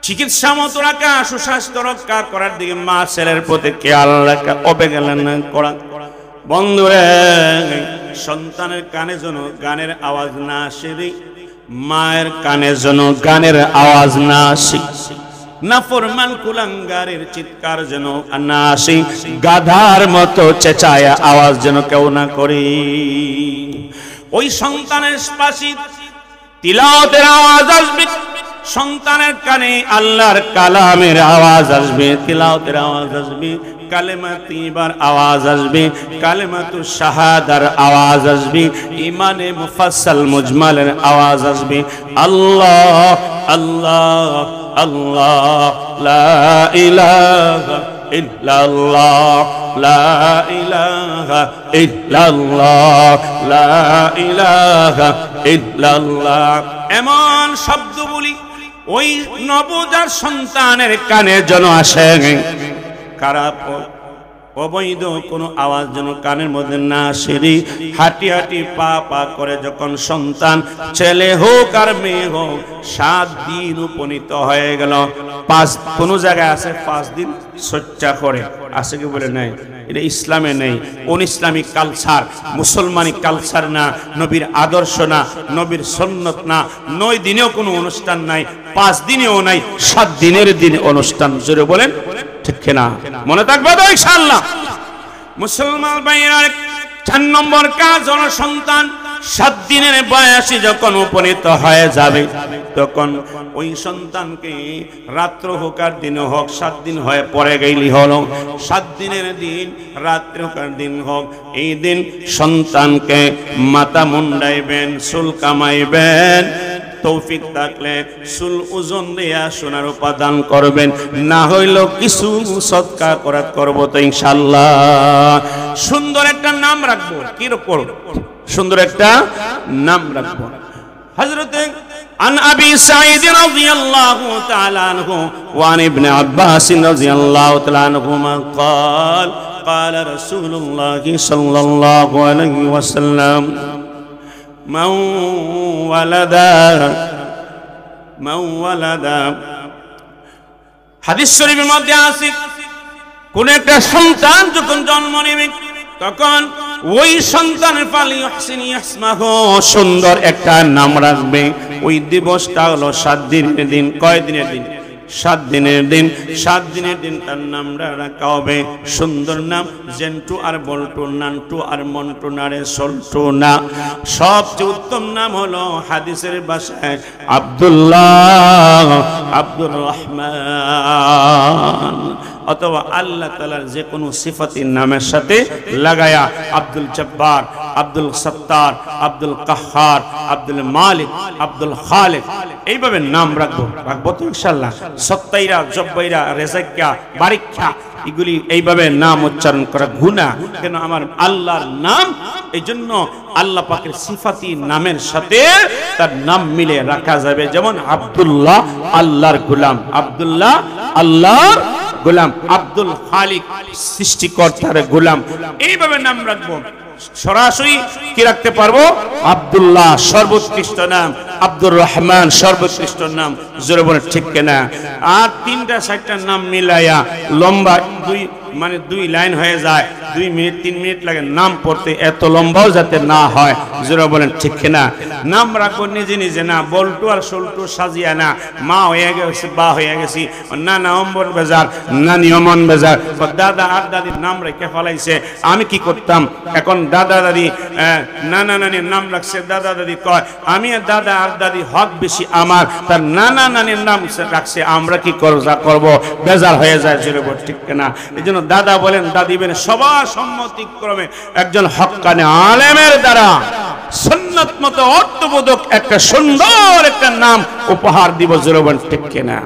চিকিৎসা মতো রাখা, সুস্বাস্থ্য রক্ষা করার দিকে মা ছেলের প্রতি খেয়াল রাখা, অবহেলা করা। বন্ধুরে, সন্তানের কানে যেন গানের আওয়াজ না আসে, মায়ের কানে যেন গানের আওয়াজ না আসে, নাফরমান কুলাঙ্গারের চিৎকার যেন না আসে, গাধার মতো চেঁচায়া আওয়াজ যেন কেউ না করে। ওই সন্তানের পাশে তিলাওয়াতের আওয়াজ আসবে, সন্তানের কানে আল্লাহর কালামের আওয়াজ আসবে, তিলাওয়াতের আওয়াজ আসবে, কালেমা তিবার আওয়াজ আসবে, কালেমাতুশ শাহাদার আওয়াজ আসবে, ইমানে মুফাসসাল মুজমালের আওয়াজ আসবে। আল্লাহ আল্লাহ আল্লাহ, লা ইলাহা ইল্লাল্লাহ, লা ইলাহা ইল্লাল্লাহ, লা ইলাহা ইল্লাল্লাহ। এমন শব্দ বলি ওই নবজাত সন্তানের কানে যেন আসে, খারাপ অবৈধ কোনো আওয়াজ যেন কানের মধ্যে না আসে। হাঁটি হাঁটি পা পা করে যখন সন্তান ছেলে হোক আর মেয়ে হোক 7 দিন উপনীত হয়ে গেল, 5 কোন জায়গায় আছে 5 দিন সচ্চা করে, আছে কি বলে নাই? এটা ইসলামে নেই, ইসলামিক কালচার, মুসলমানি কালচার না, নবীর আদর্শ না, নবীর সুন্নত না। 9 দিনেও কোনো অনুষ্ঠান নাই, 5 দিনেও নাই, 7 দিনের দিন অনুষ্ঠান। জোরে বলেন ঠিক না? মনে থাকবে তো ইনশাআল্লাহ। মুসলমান ভাইরা 4 নম্বর কাজ হলো সন্তান 7 দিনের বয়সে যখন উপনীত হয়ে যাবে তখন ওই সন্তানকে রাত্র হোক আর দিন হোক 7 দিন হয়ে পরে গেলি হলো, 7 দিনের দিন রাত্র হোক আর দিন হোক, এই দিন সন্তানকে মাথা মুন্ডাইবেন, চুল কামাইবেন, তৌফিক থাকলে চুল ওজন দিয়া সোনার উপাদান করবেন, না হইলেও কিছু সদকা করা করবো তো ইনশাআল্লাহ। সুন্দর একটা নাম রাখবো, কি রকম সুন্দর একটা নাম রাখবো। হযরত عن أبي سعيد رضي الله تعالى عنه وعن ابن عباس رضي الله تعالى عنهما قال قال رسول الله صلى الله عليه وسلم من ولد হাদিস শরীফের মধ্যে আছে কোন একটা সন্তান যখন জন্ম নেবে তখন ওই সন্তানের পালি ইহসিন ইসমাহু, সুন্দর একটা নাম রাখবে। ওই দিবসটা হলো 7 দিনের দিন। কয় দিনের দিন? 7 দিনের দিন। 7 দিনের দিন তার নামটা রাখা হবে সুন্দর নাম, জেন্টু আর বল্টু, নান্টু আর মন্টু, নারে সল্টু না। সবচেয়ে উত্তম নাম হলো হাদিসের ভাষায় আব্দুল্লাহ, আব্দুর রহমান, অথবা আল্লাহ তাআলার যে কোনো সিফাতের নামের সাথে লাগায়া আব্দুল জব্বার, আব্দুল সত্তার, আব্দুল কাহ্হার, আব্দুল মালিক, আব্দুল খালিক, এইভাবে নাম রাখবো তো ইনশাআল্লাহ। সত্তাইরা, জব্বাইরা, রেজাক্কা, বারিক্কা, এগুলি এইভাবে নাম উচ্চারণ করা গুনাহ। কেন? আমার আল্লাহর নাম, এই জন্য আল্লাহ পাকের সিফাতি নামের সাথে তার নাম মিলে রাখা যাবে। যেমন আব্দুল্লাহ আল্লাহর গোলাম, আব্দুল্লাহ আল্লাহর গোলাম, আব্দুল খালিক সৃষ্টিকর্তার গোলাম, এইভাবে নাম রাখবো। সরাসরি কি রাখতে পারবো? আব্দুল্লাহ সর্বোৎকৃষ্ট নাম, আব্দুর রহমান সর্বোৎকৃষ্ট নাম। জোরে বলে ঠিক কিনা? আর 3টা 4টা নাম মিলাইয়া লম্বা 2 লাইন হয়ে যায়, 2 মিনিট 3 মিনিট লাগে নাম পড়তে, এত লম্বাও যাতে না হয়। জোরে বলেন ঠিক কিনা? নাম রাখো নিজে নিজে, না বল্টু আর সল্টু সাজিয়া না, মা হয়ে গেছে বা হয়ে গেছি, না না অম্বর বেজার, না নিয়মন বেজার, দাদা আর দাদির নাম রেখে ফেলাইছে। আমি কি করতাম? এখন দাদা দাদি নানা নানির নাম রাখছে, দাদা দাদি কয় আমি দাদা আর দাদি হক বেশি আমার, তার নানা নানির নাম রাখছে, আমরা কি করব? বেজার হয়ে যায়। জোরে বল ঠিক কিনা? এই জন্য দাদা বলেন দাদি বলেন সবার সম্মতিক্রমে একজন হক্কানে আলেমের দ্বারা সুন্নাত মতো অর্থবোধক একটা সুন্দর একটা নাম উপহার দিব। জোরে বল ঠিক কিনা?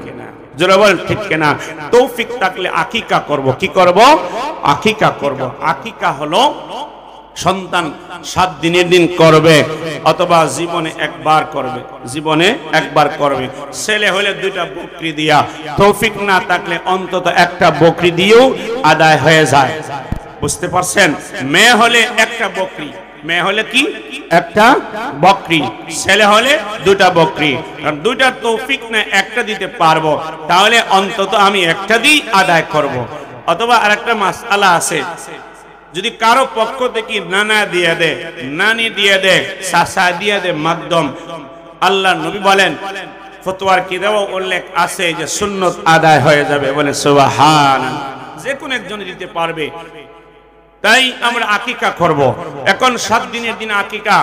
জোরে বল ঠিক কিনা? তৌফিক থাকলে আকিকা করব। কি করব? আকিকা করব। আকিকা হলো সন্তান 7 দিনের দিন করবে, অথবা জীবনে একবার করবে, জীবনে একবার করবে। ছেলে হলে 2টা বকরি দিয়া, তৌফিক না থাকলে অন্তত 1টা বকরি দিয়েও আদায় হয়ে যায়। বুঝতে পারছেন? মেয়ে হলে 1টা বকরি, মেয়ে হলে কি 1টা বকরি, ছেলে হলে 2টা বকরি। কারণ 2টা তৌফিক না 1টা দিতে পারবো, তাহলে অন্তত আমি 1টা দিয়ে আদায় করব। অথবা আরেকটা মাসআলা আছে, যদি কারো পক্ষ থেকে নানা দিয়ে দে, নানি দিয়ে দে, চাচা দিয়ে দে, মাধ্যম, আল্লাহ নবী বলেন ফতোয়ার কিতাবে উল্লেখ আছে যে সুন্নত আদায় হয়ে যাবে। বলে সুবহানাল্লাহ। যে কোন একজন দিতে পারবে। তাই আমরা আকিকা করব। এখন 7 দিনের দিন আকিকা,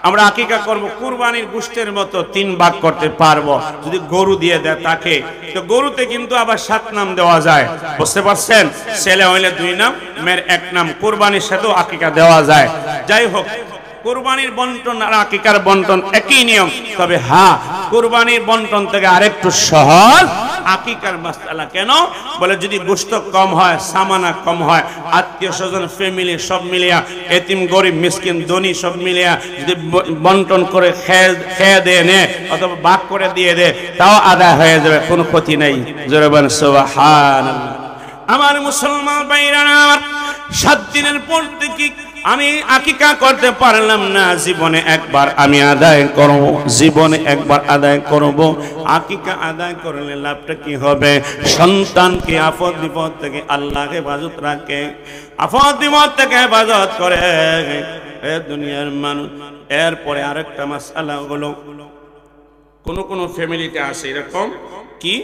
আমরা আকিকা করব কুরবানির গোশতের মতো 3 ভাগ করতে পারবো। যদি গরু দিয়ে দেয় তাকে, তো গরুতে কিন্তু আবার 7 নাম দেওয়া যায়। বুঝতে পারছেন? ছেলে হইলে 2 নাম, মেয়ের 1 নাম। কুরবানির সাথেও আকিকা দেওয়া যায়। যাই হোক, কুরবানির বন্টন আর আকিকার বন্টন একই নিয়ম, তবে হ্যাঁ কুরবানির বন্টন থেকে আরেকটু সহজ আকিকার মাসআলা কেন বলে যদি গোশত কম হয় সামানা কম হয় আত্মীয় স্বজন ফ্যামিলি সব মিলিয়া এতিম গরিব মিসকিন ধনী সব মিলিয়া যদি বন্টন করে খেয়ে দিয়ে নে অথবা ভাগ করে দিয়ে দে তাও আদায় হয়ে যাবে কোনো ক্ষতি নেই জোরে বলেন সুবহানাল্লাহ আমার মুসলমান ভাইরা আমার 7 দিনের পর থেকে আমি আকিকা করতে পারলাম না জীবনে একবার আমি আদায় করব জীবনে একবার আদায় করব আকিকা আদায় করলে লাভটা কি হবে সন্তানকে আপদ বিপদ থেকে আল্লাহকে হেফাজত রাখে আপদ বিপদ থেকে হেফাজত করে এ দুনিয়ার মানুষ এরপরে আরেকটা মাসআলা হলো কোন ফ্যামিলিতে আছে এরকম কি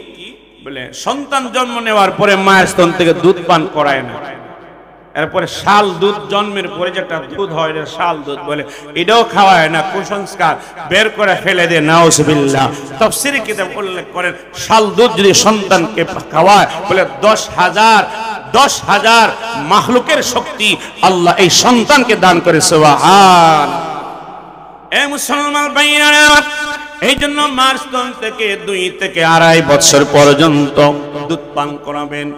বলে সন্তান জন্ম নেওয়ার পরে মায়ের স্তন থেকে দুধ পান করায় না এরপরে শাল দুধ জন্মের পরে যেটা দুধ হয় এটা শাল দুধ বলে এটাও খাওয়ায় না কুসংস্কার বের করে ফেলে দেয় নাউজুবিল্লাহ তাফসীরে কিতাব উল্লেখ করেন শাল দুধ যদি সন্তানকে খাওয়ায় বলে 10,000 মাখলুকের শক্তি আল্লাহ এই সন্তানকে দান করে সুবহান এ মুসলমান ভাইরা এই জন্য মার স্তন থেকে 2 থেকে 2.5 বছর পর্যন্ত দুধ পান করাবেন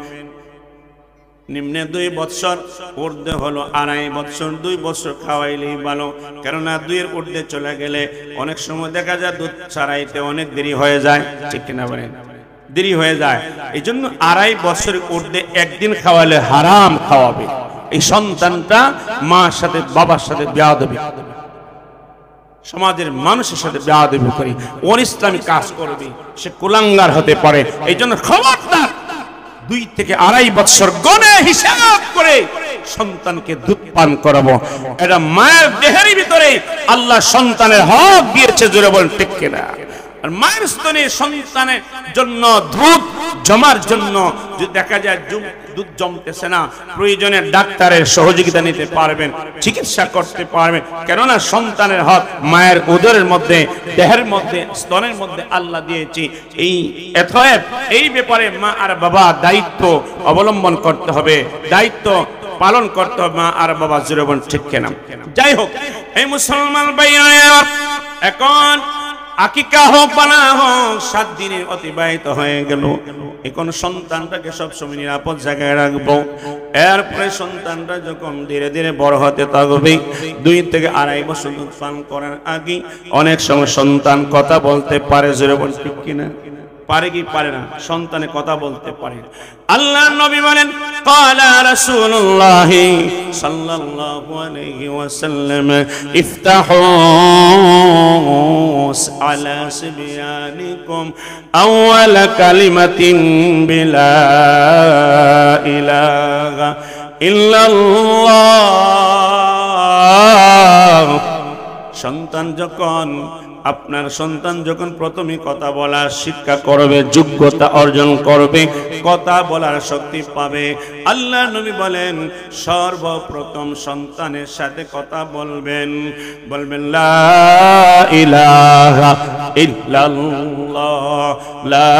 নিম্নে 2 বছর ঊর্ধ্বে হলো 2.5 বছর 2 বছর খাওয়াইলেই ভালো কারণ 2 এর ঊর্ধ্বে চলে গেলে অনেক সময় দেখা যায় দুধ ছাড়াইতে অনেক দেরি হয়ে যায় ঠিক কিনা বলেন দেরি হয়ে যায় এই জন্য 2.5 বছর ঊর্ধ্বে একদিন খাওয়ালে হারাম খাওয়াবে এই সন্তানটা মার সাথে বাবার সাথে বেয়াদবি সমাজের মানুষের সাথে বেয়াদবি করে অনিসলামিক কাজ করবে সে কুলাঙ্গার হতে পারে এই জন্য খবরদার 2 থেকে 2.5 বছর গণে হিসাব করে সন্তানকে দুধ পান করাবো এটা মায়ের দেহের ভিতরে আল্লাহ সন্তানের হক দিয়েছে জোরে বলেন ঠিক কিনা আর মায়ের স্তনে সন্তানের জন্য দুধ জমার জন্য যদি দেখা যায় দুধ জমতেছে না প্রয়োজনে ডাক্তারের সহযোগিতা নিতে পারবেন চিকিৎসা করতে পারবেন কেননা সন্তানের হক মায়ের উদরের মধ্যে দেহের মধ্যে স্তনের মধ্যে আল্লাহ দিয়েছি এই ব্যাপারে মা আর বাবা দায়িত্ব অবলম্বন করতে হবে দায়িত্ব পালন করতে হবে মা আর বাবা জীবন ঠিক কেনা যাই হোক এই মুসলমান ভাইরা এখন আকিকা হোক বানা হোক 7 দিনে অতিবাহিত হয়ে গেল এখন সন্তানটাকে সবসময় নিরাপদ জায়গায় রাখবো এরপরে সন্তানটা যখন ধীরে ধীরে বড় হতে থাকবে 2 থেকে 2.5 বছর দুধ পান করার আগে অনেক সময় সন্তান কথা বলতে পারে জোরে বল ঠিক কিনা পারে কি পারে না সন্তানে কথা বলতে পারে আল্লাহর নবী বলেন ক্বালা রাসূলুল্লাহ সাল্লাল্লাহু আলাইহি ওয়াসাল্লাম ইফতাহু আলা সিবয়ানিকুম আউয়াল কালিমাতিন বিলা ইলাহা ইল্লাল্লাহ আপনার সন্তান যখন প্রথমে কথা বলার শিক্ষা করবে যোগ্যতা অর্জন করবে কথা বলার শক্তি পাবে আল্লাহর নবী বলেন সর্বপ্রথম সন্তানের সাথে কথা বলবেন লা ইলাহা ইল্লাল্লাহ লা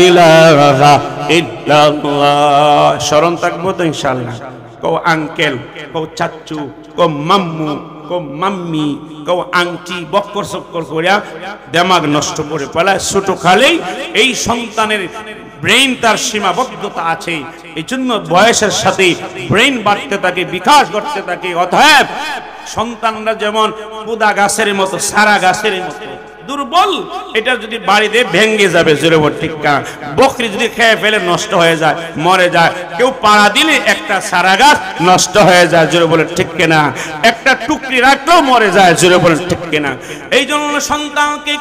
ইলাহা ইল্লাল্লাহ স্মরণ থাকবো তো ইনশাআল্লাহ কও আঙ্কেল কও চাচু কও মাম্মু কো মাম্মি কো আংটি বক্কর সক্কর করিয়া দিমাগ নষ্ট করে ফেলায় ছোট খালেই এই সন্তানের ব্রেইন তার সীমাবদ্ধতা আছে এইজন্য বয়সের সাথে ব্রেইন বাড়তে থাকে বিকাশ ঘটতে থাকে অতএব সন্তানরা যেমন পুদা গাছের মতো সারা গাছের মতো দুর্বল এটা যদি বাড়িতে ভেঙে যাবে জোরে বল ঠিক না বকরি যদি খেয়ে ফেলে নষ্ট হয়ে যায় মরে যায় কেউ পাড়া দিলে একটা সারা গাছ নষ্ট হয়ে যায় জোরে বলে ঠিক না একটা টুকরি রাখলেও মরে যায় জোরে বলে ঠিক না এই জন্য সন্তানকে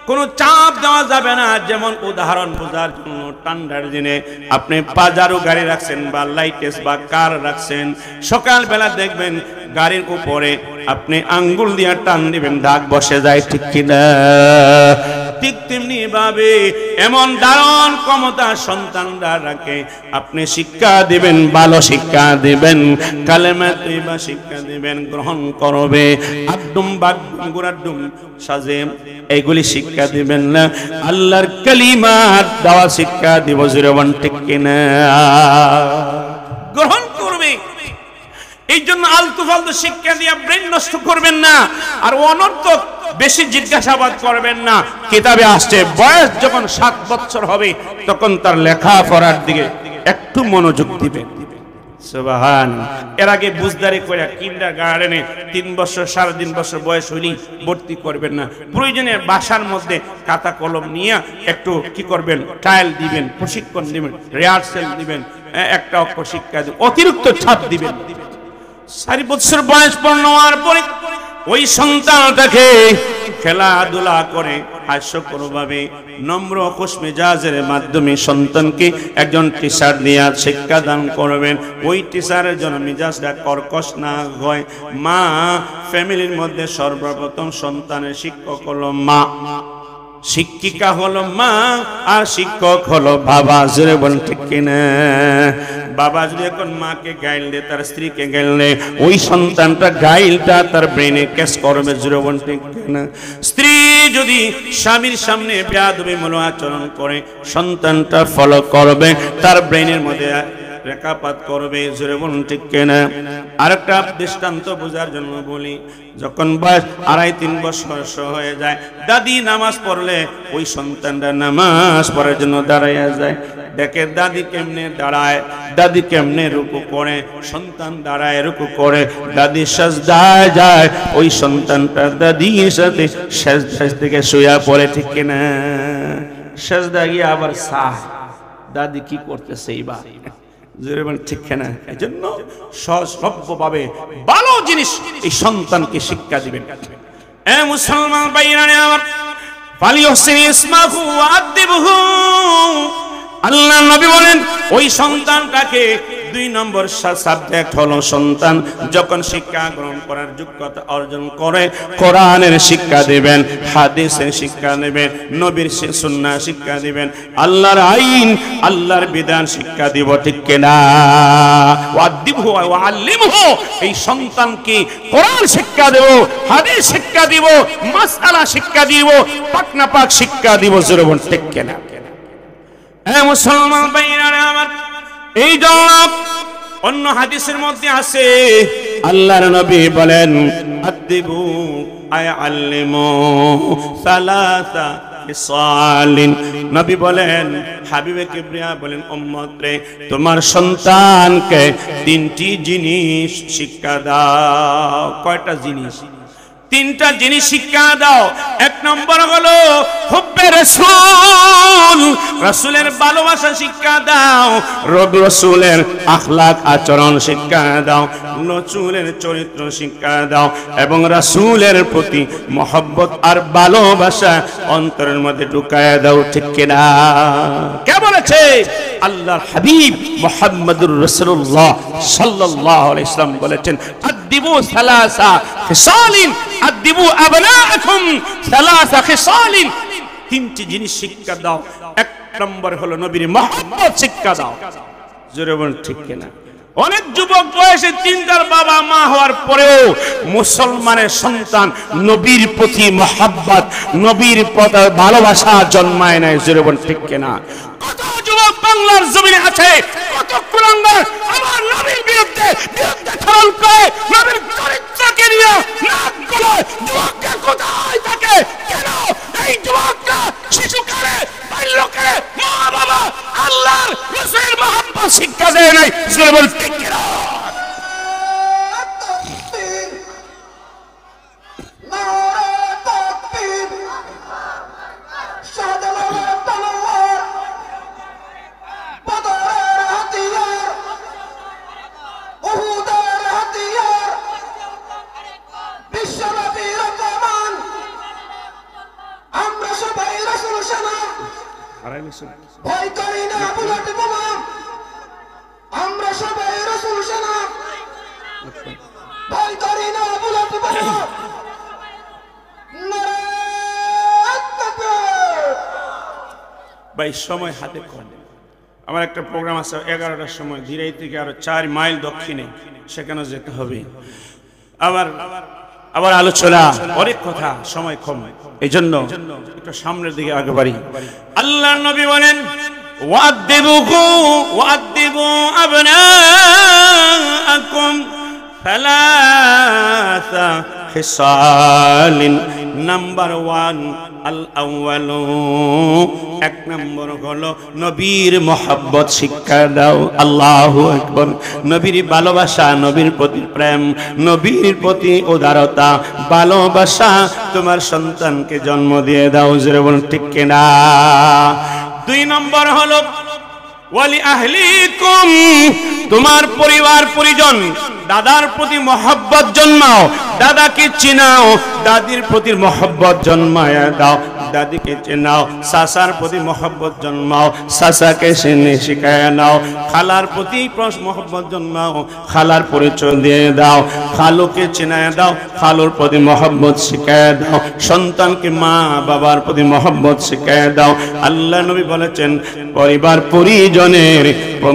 কোনো চাপ দেওয়া যাবে না যেমন উদাহরণ বোঝার জন্য ঠান্ডার দিনে আপনি পাজারো গাড়ি রাখছেন বা লাইটেস বা কার রাখছেন সকালবেলা দেখবেন গাড়ির উপরে আপনি আঙ্গুল দিয়ে টান দিবেন দাগ বসে যায় ঠিক কিনা ঠিক তেমনি ভাবে এমন দারুণ ক্ষমতা সন্তানরা রাখে আপনি শিক্ষা দিবেন ভালো শিক্ষা দিবেন কালেমা তৈবা শিক্ষা দিবেন গ্রহণ করবে আদম বাগদুম গুরাদুম সাজে এইগুলি শিক্ষা দিবেন না আল্লাহর কালিমা দেওয়া শিক্ষা দিব জুরবান ঠিক কিনা গ্রহণ করবে এই জন্য আলতু ফালতু শিক্ষা দিয়ে ব্রেন নষ্ট করবেন না আর অনর্থক বেশি জিজ্ঞাসাবাদ করবেন না। কিতাবে আসছে বয়স যখন 7 বছর হবে তখন তার লেখাপড়ার দিকে একটু মনোযোগ দিবেন। সুবহানাল্লাহ। এর আগে বুঝদারি করে কিন্ডারগার্টেনে 3 বছর 3.5 বছর বয়স হইলেই ভর্তি করবেন না। প্রয়োজনে বাসার মধ্যে খাতা কলম নিয়ে একটু কি করবেন, ট্রায়াল দিবেন, প্রশিক্ষণ দিবেন, রিহার্সাল দিবেন, একটা অক্ষর শিক্ষা দিবেন, অতিরিক্ত ছাপ দিবেন। 4 বছর বয়স পূর্ণ হওয়ার পরে ওই সন্তানটাকে খেলাধুলা করে হাস্যকরভাবে নম্র খুশ মেজাজের মাধ্যমে সন্তানকে একজন টিচার দিয়ে শিক্ষাদান করবেন। ওই টিচারের জন্য মেজাজটা কর্কশ না হয়। মা, ফ্যামিলির মধ্যে সর্বপ্রথম সন্তানের শিক্ষক হলো মা, শিক্ষিকা হলো মা, আর শিক্ষক হলো বাবা। জোরে বলেন ঠিক কিনা? বাবা যদি এখন মাকে গাইল দেয়, তার স্ত্রীকে গাইল দেয়, ওই সন্তানটা গাইলটা তার ব্রেনে ক্যাচ করবে। জোরে বলেন ঠিক কিনা? স্ত্রী যদি স্বামীর সামনে বেয়াদবিমূলক আচরণ করে, সন্তানটা ফলো করবে, তার ব্রেনের মধ্যে রেখাপাত করবে। জোরে বলুন ঠিক কিনা? আরেকটা দৃষ্টান্ত বোঝার জন্য বলি, যখন বয়স 2.5-3 বছর হয়ে যায়, দাদি নামাজ পড়লে ওই সন্তানটা নামাজ পড়ার জন্য দাঁড়াইয়া যায়। দেখে দাদি কেমনে দাঁড়ায়, দাদি কেমনে রুকু করে, সন্তান দাঁড়ায় রুকু করে, দাদি সাজদায় যায়, ওই সন্তানটা দাদির সাথে সাজদা থেকে শুয়া পড়ে। ঠিক কিনা? সাজদা গিয়ে আবার সাহ, দাদি কি করতেছে এইবার? ঠিক না? এই জন্য সহজভাবে ভালো জিনিস এই সন্তানকে শিক্ষা দিবেন। মুসলমান ভাইরা আমার, ফালিহসিন ইসমাহু ওয়া আদিবহু। আল্লাহ নবী বলেন ওই সন্তানটাকে 2 নম্বর সাবজেক্ট হলো, সন্তান যখন শিক্ষা গ্রহণ করার যোগ্যতা অর্জন করে, কোরআনের শিক্ষা দিবেন, হাদিসের শিক্ষা দিবেন, নবীর সুন্নাহ শিক্ষা দিবেন, আল্লাহর আইন, আল্লাহর বিধান শিক্ষা দিব। ঠিক কিনা? ওয়াদিবহু ওয়া আল্লিমহু। এই সন্তানকে কোরআন শিক্ষা দেব, হাদিস শিক্ষা দিব, মাসআলা শিক্ষা দিব, পাক না পাক শিক্ষা দিব। জোরে বলুন ঠিক কিনা? মুসলমান ভাইরা আমার, এই জন্য অন্য হাদিসের মধ্যে আছে, আল্লাহর নবী বলেন আদিবু আয়াল্লিমু সালাসা খিসালিন। নবী বলেন, হাবিবে কিবরিয়া বলেন, উম্মত রে, তোমার সন্তানকে 3টি জিনিস শিক্ষা দাও। কয়টা জিনিস? 3টা জিনিস শিক্ষা দাও। 1 নম্বর হলো হুব্বে রাসূল, রাসূলের ভালোবাসা শিক্ষা দাও, রাসূলের আখলাক আচরণ শিক্ষা দাও, রাসূলের চরিত্র শিক্ষা দাও, এবং রাসূলের প্রতি মহব্বত আর ভালোবাসা অন্তরের মধ্যে ঢুকায়া দাও। ঠিক কিনা? কে বলেছে? আল্লাহর হাবিব মুহাম্মদুর রাসূলুল্লাহ সাল্লাল্লাহু আলাইহি ওয়াসাল্লাম বলেছেন, আদিবু সালাসা খিসালিন আদিবু আবনাআকুম সালাসা খিসালিন। 3টি জিনিস শিক্ষা দাও। 1 নম্বর হলো নবীর মহব্বত শিক্ষা দাও। জোরে বলুন ঠিক কিনা? অনেক যুবক বয়সে 3টার বাবা মা হওয়ার পরেও মুসলমানের সন্তান নবীর প্রতি মহব্বত, নবীর প্রতি ভালোবাসা জন্মায় নাই। জোরে বলুন ঠিক কিনা? কত যুবক বাংলার জমিনে আছে, কত কুলাঙ্গার আমার নবীর বিরুদ্ধে ধারণ করে, নবীর চরিত্রকে নিয়ে নাক গলায়। যুবকরা কোথায় থাকে? কেন এই যুবকরা শিশুকালে, বাল্যকালে মা বাবা আল্লাহর রাসূলের মহব্বত শিক্ষা দেয় নাই? জোরে বলুন ঠিক কিনা? ভয় করি না বুলেট বোমা, আমরা সবাই রাসূল সেনা। ভয় করি না বুলেট বোমা, নারে তাকবীর। ভাই সময় হাতে কম, আমার একটা প্রোগ্রাম আছে 11টার সময়, ধীরাই থেকে আরো 4 মাইল দক্ষিণে, সেখানে যেতে হবে। আবার আলোচনা, অনেক কথা, সময় কম, এই জন্য একটু সামনের দিকে আগে বাড়ি। আল্লাহর নবী বলেন, ওয়াদ্দিবু আবনাআকুম সালাসা খিসালিন। নাম্বার 1 আল আউয়ালু, এক নম্বর হলো নবীর মহব্বত শিক্ষা দাও। আল্লাহু আকবার। নবীর ভালোবাসা, নবীর প্রতি প্রেম, নবীর প্রতি উদারতা, ভালোবাসা তোমার সন্তানকে জন্ম দিয়ে দাও। জোরে বলুন ঠিক কিনা? 2 নম্বর হলো ওয়ালি আহলিকুম, তোমার পরিবার পরিজন, দাদার প্রতি মহব্বত জন্মাও, দাদাকে চিনাও, দাদির প্রতি মহব্বত জন্মায় দাও, দাদিকে চেনাও, চাচার প্রতি মহব্বত জন্মাও, চাচাকে শিখায় নাও, খালার প্রতি মহব্বত জন্মাও, খালার পরিচয় দিয়ে দাও, খালুকে চেনায় দাও, খালুর প্রতি মহব্বত শিখায় দাও, সন্তানকে মা বাবার প্রতি মহব্বত শিখায় দাও। আল্লাহ নবী বলেছেন পরিবার পরিজনের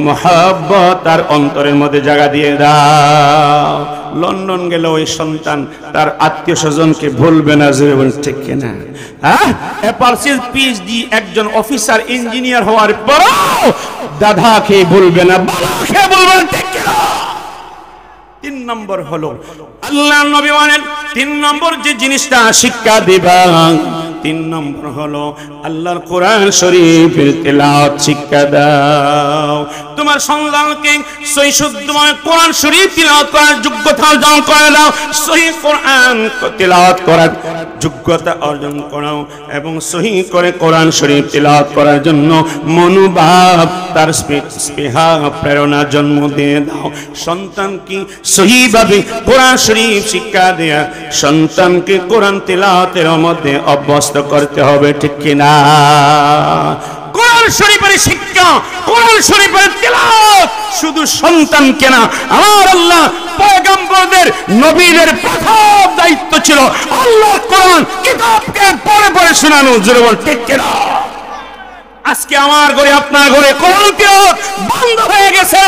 মহব্বত তার অন্তরের মধ্যে জায়গা দিয়ে দাও। লন্ডন গেলে ওই সন্তান তার আত্মীয় স্বজনকে ভুলবে না। জোরে বলুন ঠিক কিনা? পিএইচডি একজন অফিসার ইঞ্জিনিয়ার হওয়ার পর দাদাকে ভুলবে না, বাবাকে ভুলবে না, ঠিক কিনা? 3 নম্বর হলো আল্লাহ নবী বলেন 3 নম্বর যে জিনিসটা শিক্ষা দিবা, 3 নম্বর হলো আল্লাহর কোরআন শরীফের তেলাওয়াত শিক্ষা দাও। তোমার সন্তানকে সহিহ শুদ্ধময় কোরআন শরীফ তেলাওয়াত করার যোগ্যতা অর্জন করে দাও, সহিহ কোরআন তেলাওয়াত করার যোগ্যতা অর্জন করাও এবং সহিহ করে কোরআন শরীফ তেলাওয়াত করার জন্য মনোভাব তার স্পৃহা প্রেরণা জন্ম দিয়ে দাও। সন্তানকে সহিভাবে কোরআন শরীফ শিক্ষা দেয়া, সন্তানকে কোরআন তেলাওয়াতের মধ্যে অভ্যস্ত করতে হবে, ঠিক কিনা? কোরআন শরীফের শিক্ষা, কোরআন শরীফের তেলাওয়াত শুধু সন্তানকে না, আমার আল্লাহ পয়গম্বরদের নবীদের প্রথম দায়িত্ব ছিল আল্লাহর কোরআন কিতাবকে পড়ে পড়ে শোনানো। জোরে বল ঠিক কিনা? আজকে আমার ঘরে আপনার ঘরে কোরআন তেলাওয়াত বন্ধ হয়ে গেছে,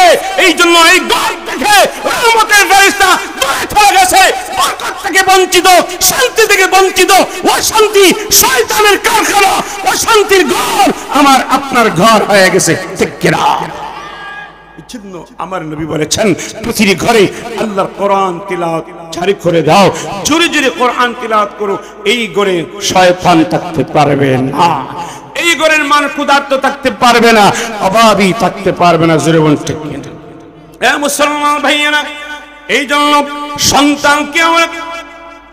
এই জন্য এই ঘর থেকে রহমতের ফেরেশতা দূরে চলে গেছে, বরকত থেকে বঞ্চিত, শান্তি থেকে বঞ্চিত, অশান্তি শয়তানের কারখানা, অশান্তির ঘর আমার আপনার ঘর হয়ে গেছে, ঠিক কিনা? এজন্য আমার নবী বলেছেন প্রতিটি ঘরে আল্লাহর কোরআন তিলাওয়াত জারি করে দাও, জোরে জোরে কোরআন তিলাওয়াত করো। এই ঘরে শয়তান থাকতে পারবে না, এই ঘরের মান ক্ষুধার্ত থাকতে পারবে না, অভাবী থাকতে পারবে না। জোরে বলুন ঠিক কিনা? মুসলমান ভাইয়েরা, এই জন্য সন্তানকে আমরা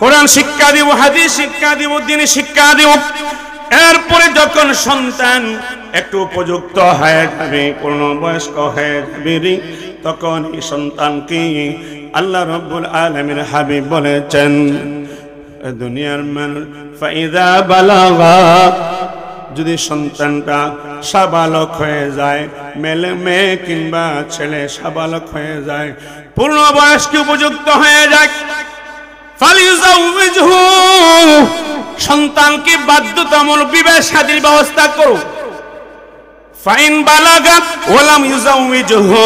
কোরআন শিক্ষা দিব, হাদিস শিক্ষা দিব, দ্বীনি শিক্ষা দিব। এরপরে যখন সন্তান একটু উপযুক্ত হয়ে যাবে, পূর্ণবয়স্ক হয়ে যাবে, তখন এই সন্তানকে আল্লাহ রাব্বুল আলামিন হাবিব বলেছেন দুনিয়ার মানুষ ফাইদা বালাগা, যদি সন্তানটা সাবালক হয়ে যায়, মেয়ে কিংবা ছেলে সাবালক হয়ে যায়, পূর্ণবয়স্ক উপযুক্ত হয়ে যায়, ফালিযাউযহু, সন্তানকে বাধ্যতামূলক বিবাহ শাদীর ব্যবস্থা করো। ফাইন বালাগা ওয়ালাম ইউযাউযহু,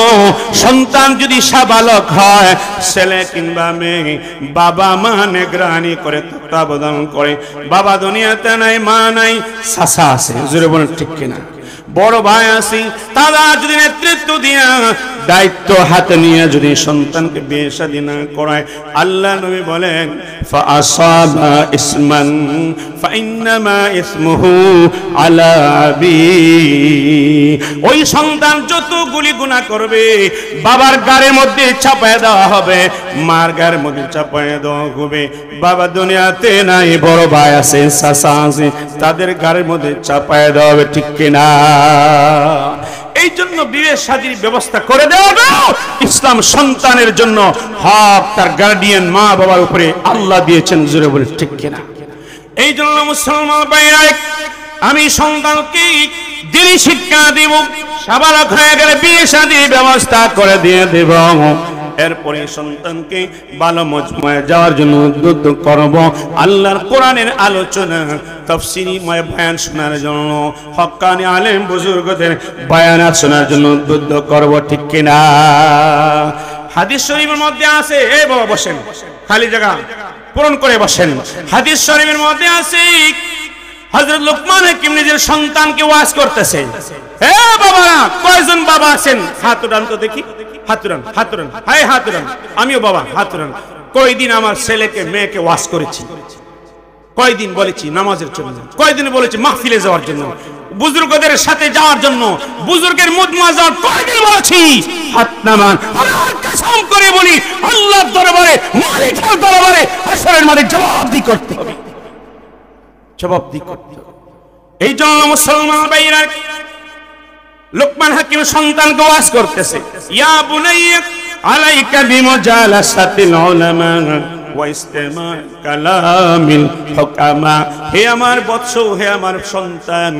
সন্তান যদি সাবালক হয়, ছেলে কিংবা মেয়ে, বাবা মা নিগরানি করে, তত্ত্বাবধান করে, বাবা দুনিয়াতে নাই, মা নাই, চাচা আছে, জোরে বলেন ঠিক কিনা? বড় ভাই আছে, তারা যদি নেতৃত্ব দিয়া দায়িত্ব হাতে নিয়ে যদি সন্তানকে বিয়ে শাদী না করায়, আল্লাহ নবী বলেন ফাআসাবা ইসমান ফাইন্নামা ইসমুহু আলা আবি, ওই সন্তান যত গুলি গুনাহ করবে বাবার গায়ের মধ্যে চাপায় দেওয়া হবে, মার গায়ের মধ্যে চাপায় দেওয়া হবে। বাবা দুনিয়াতে নাই, বড় ভাই আছে, চাচা আছে, তাদের গায়ের মধ্যে চাপায় দেওয়া হবে, ঠিক কিনা? এই জন্য বিয়ে শাদীর ব্যবস্থা করে দেওয়া দাও। ইসলাম সন্তানের জন্য হক তার গার্ডিয়ান মা বাবার উপরে আল্লাহ দিয়েছেন, জোরে বলে ঠিক কিনা? এই জন্য মুসলমান ভাইরা, আমি সন্তানকে দ্বীনি শিক্ষা দিব, সাবালক হয়ে গেলে বিয়ে শাদীর ব্যবস্থা করে দিয়ে দেব। এরপরে সন্তানকে ভালো মজমায় যাওয়ার জন্য উদ্বুদ্ধ করব, আল্লাহর কোরআনের আলোচনা তাফসীরময় বয়ান শোনার জন্য, হক্কানি আলেম বুজুর্গদের বয়ানাত শোনার জন্য উদ্বুদ্ধ করব, ঠিক কিনা? হাদিস শরীফের মধ্যে আছে, এই বাবা বসেন, খালি জায়গা পূরণ করে বসেন। হাদিস শরীফের মধ্যে আছে হযরত লুকমান হাকিম নিজের সন্তানকে ওয়াজ করতেছে। হে বাবারা, কয়জন বাবা আছেন? হাত উঠান তো দেখি, হাত উঠান, হাত উঠান, হাই হাত উঠান। আমিও বাবা, হাত উঠান। কয়দিন আমার ছেলেকে মেয়েকে ওয়াজ করেছি? কয়দিন বলেছি নামাজের জন্য, কয়দিন বলেছি মাহফিলে যাওয়ার জন্য, বুজুর্গদের সাথে যাওয়ার জন্য, বুজুর্গের মজমা যাওয়ার কয়দিন বলেছি? হাত নামান। আল্লাহর কসম করে বলি, আল্লাহর দরবারে, মালিকের দরবারে হাসরের মাঠে জবাবদিহি করতে হবে, জবাবদিহি করতে হবে। এই জন্য মুসলমান ভাইরা, লোকমান হাকিম সন্তানকে ওয়াজ করতেছে, ইয়া বুনাইয়া আলাইকা বিমুজালাসাতিল উলামা ওয়া ইসতিমা কালামিল হুকামা। হে আমার বৎস, হে আমার সন্তান,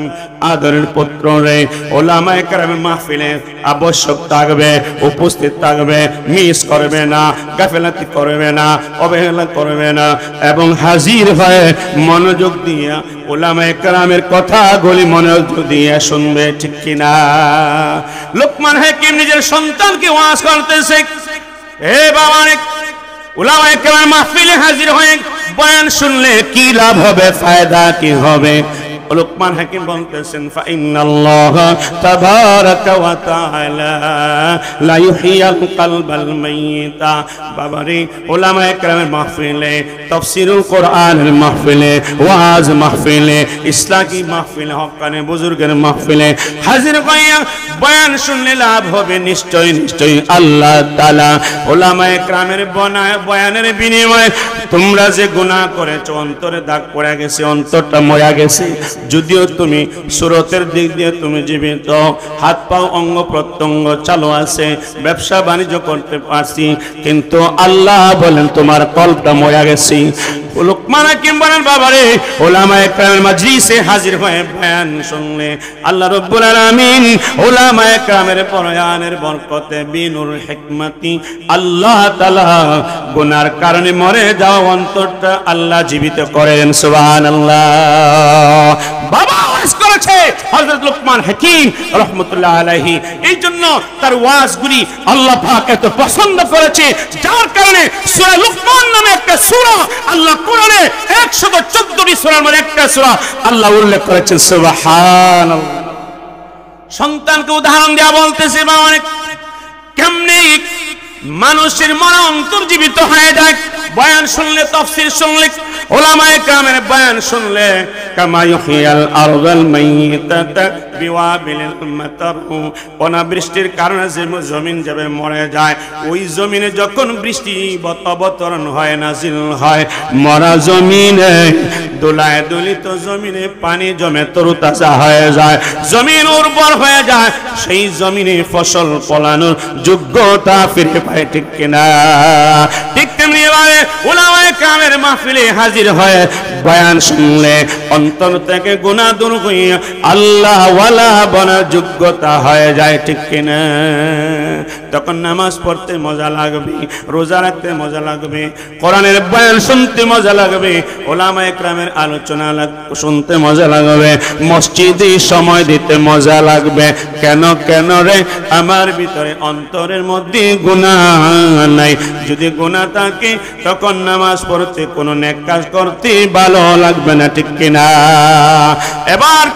আদরের পুত্র রে, উলামায়ে কেরামের মাহফিলে আবশ্যক থাকবে, উপস্থিত থাকবে, মিস করবে না, গাফেলাতি করবে না, অবহেলা করবে না, এবং হাজির হয়ে মনোযোগ দিয়ে উলামায়ে কেরামের কথাগুলি মনোযোগ দিয়ে শুনবে, ঠিক কিনা? লোকমান হাকিম নিজের সন্তানকে ওয়াজ করতেছে, হে বাবা রে, উলামায়ে কেরাম মাহফিলে হাজির হয়ে বয়ান শুনলে কি লাভ হবে, ফায়দা কি হবে? লোকমান হাকিম বলতেছেন, ফাইনাল্লাহা তাবারাকা ওয়া তাআলা লা ইউহিয়াল কলবাল মাইয়িতা। বাবারে, উলামায়ে কেরামের মাহফিলে, তাফসীরুল কোরআনের মাহফিলে, ওয়াজ মাহফিলে, ইসলামী মাহফিলে, হক্কানি বুজুর্গের মাহফিলে হাজির হইয়া বয়ান শুনলে লাভ হবে নিশ্চয়, নিশ্চয়। আল্লাহ তাআলা উলামায়ে কেরামের বয়ানের বিনিময়ে তোমরা যে গুনাহ করেছো, অন্তরে দাগ পড়ে গেছে, অন্তরটা ময়া গেছে, যদিও তুমি সুরতের দিক দিয়ে তুমি জীবিত, হাত পাও অঙ্গ প্রত্যঙ্গ চালু আছে, ব্যবসা বাণিজ্য করতে পারছি, কিন্তু আল্লাহ বলেন তোমার কলবটা ময়া গেছে। লোকমান হাকিম বলেন, বাবারে, উলামায়ে কেরামের মাজলিসে হাজির হয়ে বয়ান শুনলে আল্লাহ রাব্বুল আলামিন উলামায়ে কেরামের বয়ানের বরকতে বিনুর হিকমতি আল্লাহ তাআলা গুনার কারণে মরে যাওয়া অন্তরটা আল্লাহ জীবিত করেন। সুবহানাল্লাহ। বাবা ওয়াজ করেছে হযরত লোকমান হাকিম রাহমাতুল্লাহ আলাইহি, এই জন্য তার ওয়াজগুলি আল্লাহ পাক এত পছন্দ করেছে, যার কারণে সূরা লোকমান নামে একটা সূরা আল্লাহ কোরআনে 114টি সূরার মধ্যে একটা সূরা আল্লাহ উল্লেখ করেছেন। সুবহানাল্লাহ। সন্তানকে উদাহরণ দেয়া বলতেছে, বাবা কেমনে মানুষের মন অন্তর্জীবিত হয়ে যায় বয়ান শুনলে, তাফসীর শুনলে, উলামায়ে কেরামের বয়ান শুনলে। কামা ইউহিয়াল আরদাল মাইয়িতাতা বিওয়াবিলিল মাতার, অনাবৃষ্টির কারণে যে জমিন যাবে মরে যায়, ওই জমিনে যখন বৃষ্টি অবতরণ হয়, নাজিল হয়, মরা জমিনে দোলায় দলিত জমিনে পানি জমে তরুতাজা হয়ে যায়, জমিন উর্বর হয়ে যায়, সেই জমিনে ফসল ফলানোর যোগ্যতা ফিরে পায়, ঠিক কিনা? ঠিক তেমনি এবারে উলামায়ে কেরামের মাহফিলে হাজির হয়ে বয়ান শুনলে অন্তর থেকে গুনাহ দূর হয়ে আল্লাহ ওয়ালা বনার যোগ্যতা হয়ে যায়, ঠিক কিনা? তখন নামাজ পড়তে মজা লাগবে, রোজা রাখতে মজা লাগবে, কোরআনের বয়ান শুনতে মজা লাগবে, উলামায়ে কেরামের আলোচনা শুনতে মজা লাগবে, মসজিদে সময় দিতে মজা লাগবে। কেন কেন রে? আমার ভিতরে অন্তরের মধ্যে গুনাহ নাই। যদি গুনাহ থাকে তখন নামাজ পড়তে, কোনো নেক কাজ করতে ভালো লাগবে না, ঠিক কিনা? এবার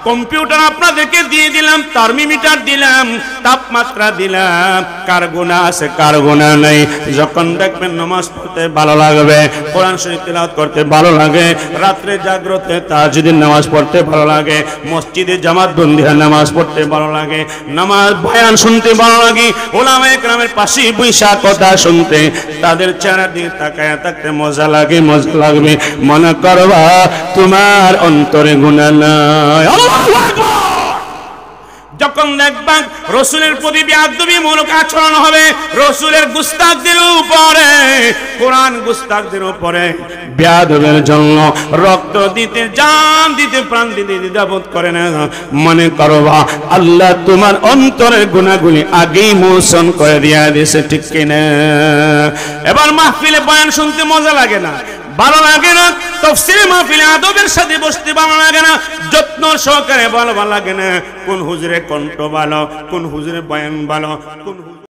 কম্পিউটার আপনাদেরকে দিয়ে দিলাম, থার্মোমিটার দিলাম, তাপমাত্রা দিলাম, কার গুনাহ আছে কার গুনাহ নাই। যখন দেখবেন নামাজ পড়তে ভালো লাগবে, কোরআন শরীফ তিলাওয়াত করতে ভালো লাগে, রাত্রে জাগ্রতে তাহাজ্জুদের নামাজ পড়তে ভালো লাগে, মসজিদে জামাত বন্দি হয়ে নামাজ পড়তে ভালো লাগে, নামাজ বয়ান শুনতে ভালো লাগে, উলামায়ে কেরামের পাশে বৈশা কথা শুনতে, তাদের চেহারা দিয়ে তাকায় থাকতে মজা লাগে, মজা লাগবে। মনে করবা তোমার অন্তরে গুনাহ নাই। যখন দেখবেন রসুলের প্রতি বেয়াদবিমূলক আচরণ হবে, রসুলের গুস্তাখদের উপরে, কোরআন গুস্তাখদের উপরে বেয়াদবের জন্য রক্ত দিতে, জান দিতে, প্রাণ দিতে দ্বিধাবোধ করে না, মনে করবা আল্লাহ তোমার অন্তরের গুনাহগুলি আগেই মোচন করে দিয়া দিয়েছে, ঠিক কিনা? এবার মাহফিলে বয়ান শুনতে মজা লাগে না, ভালো লাগে না, তাফসীর মাহফিলে আদবের সাথে বসতে ভালো লাগে না, যত্ন সহকারে ভালো লাগে না। কোন হুজুরে কণ্ঠ ভালো, কোন হুজুরে বয়ান ভালো, কোন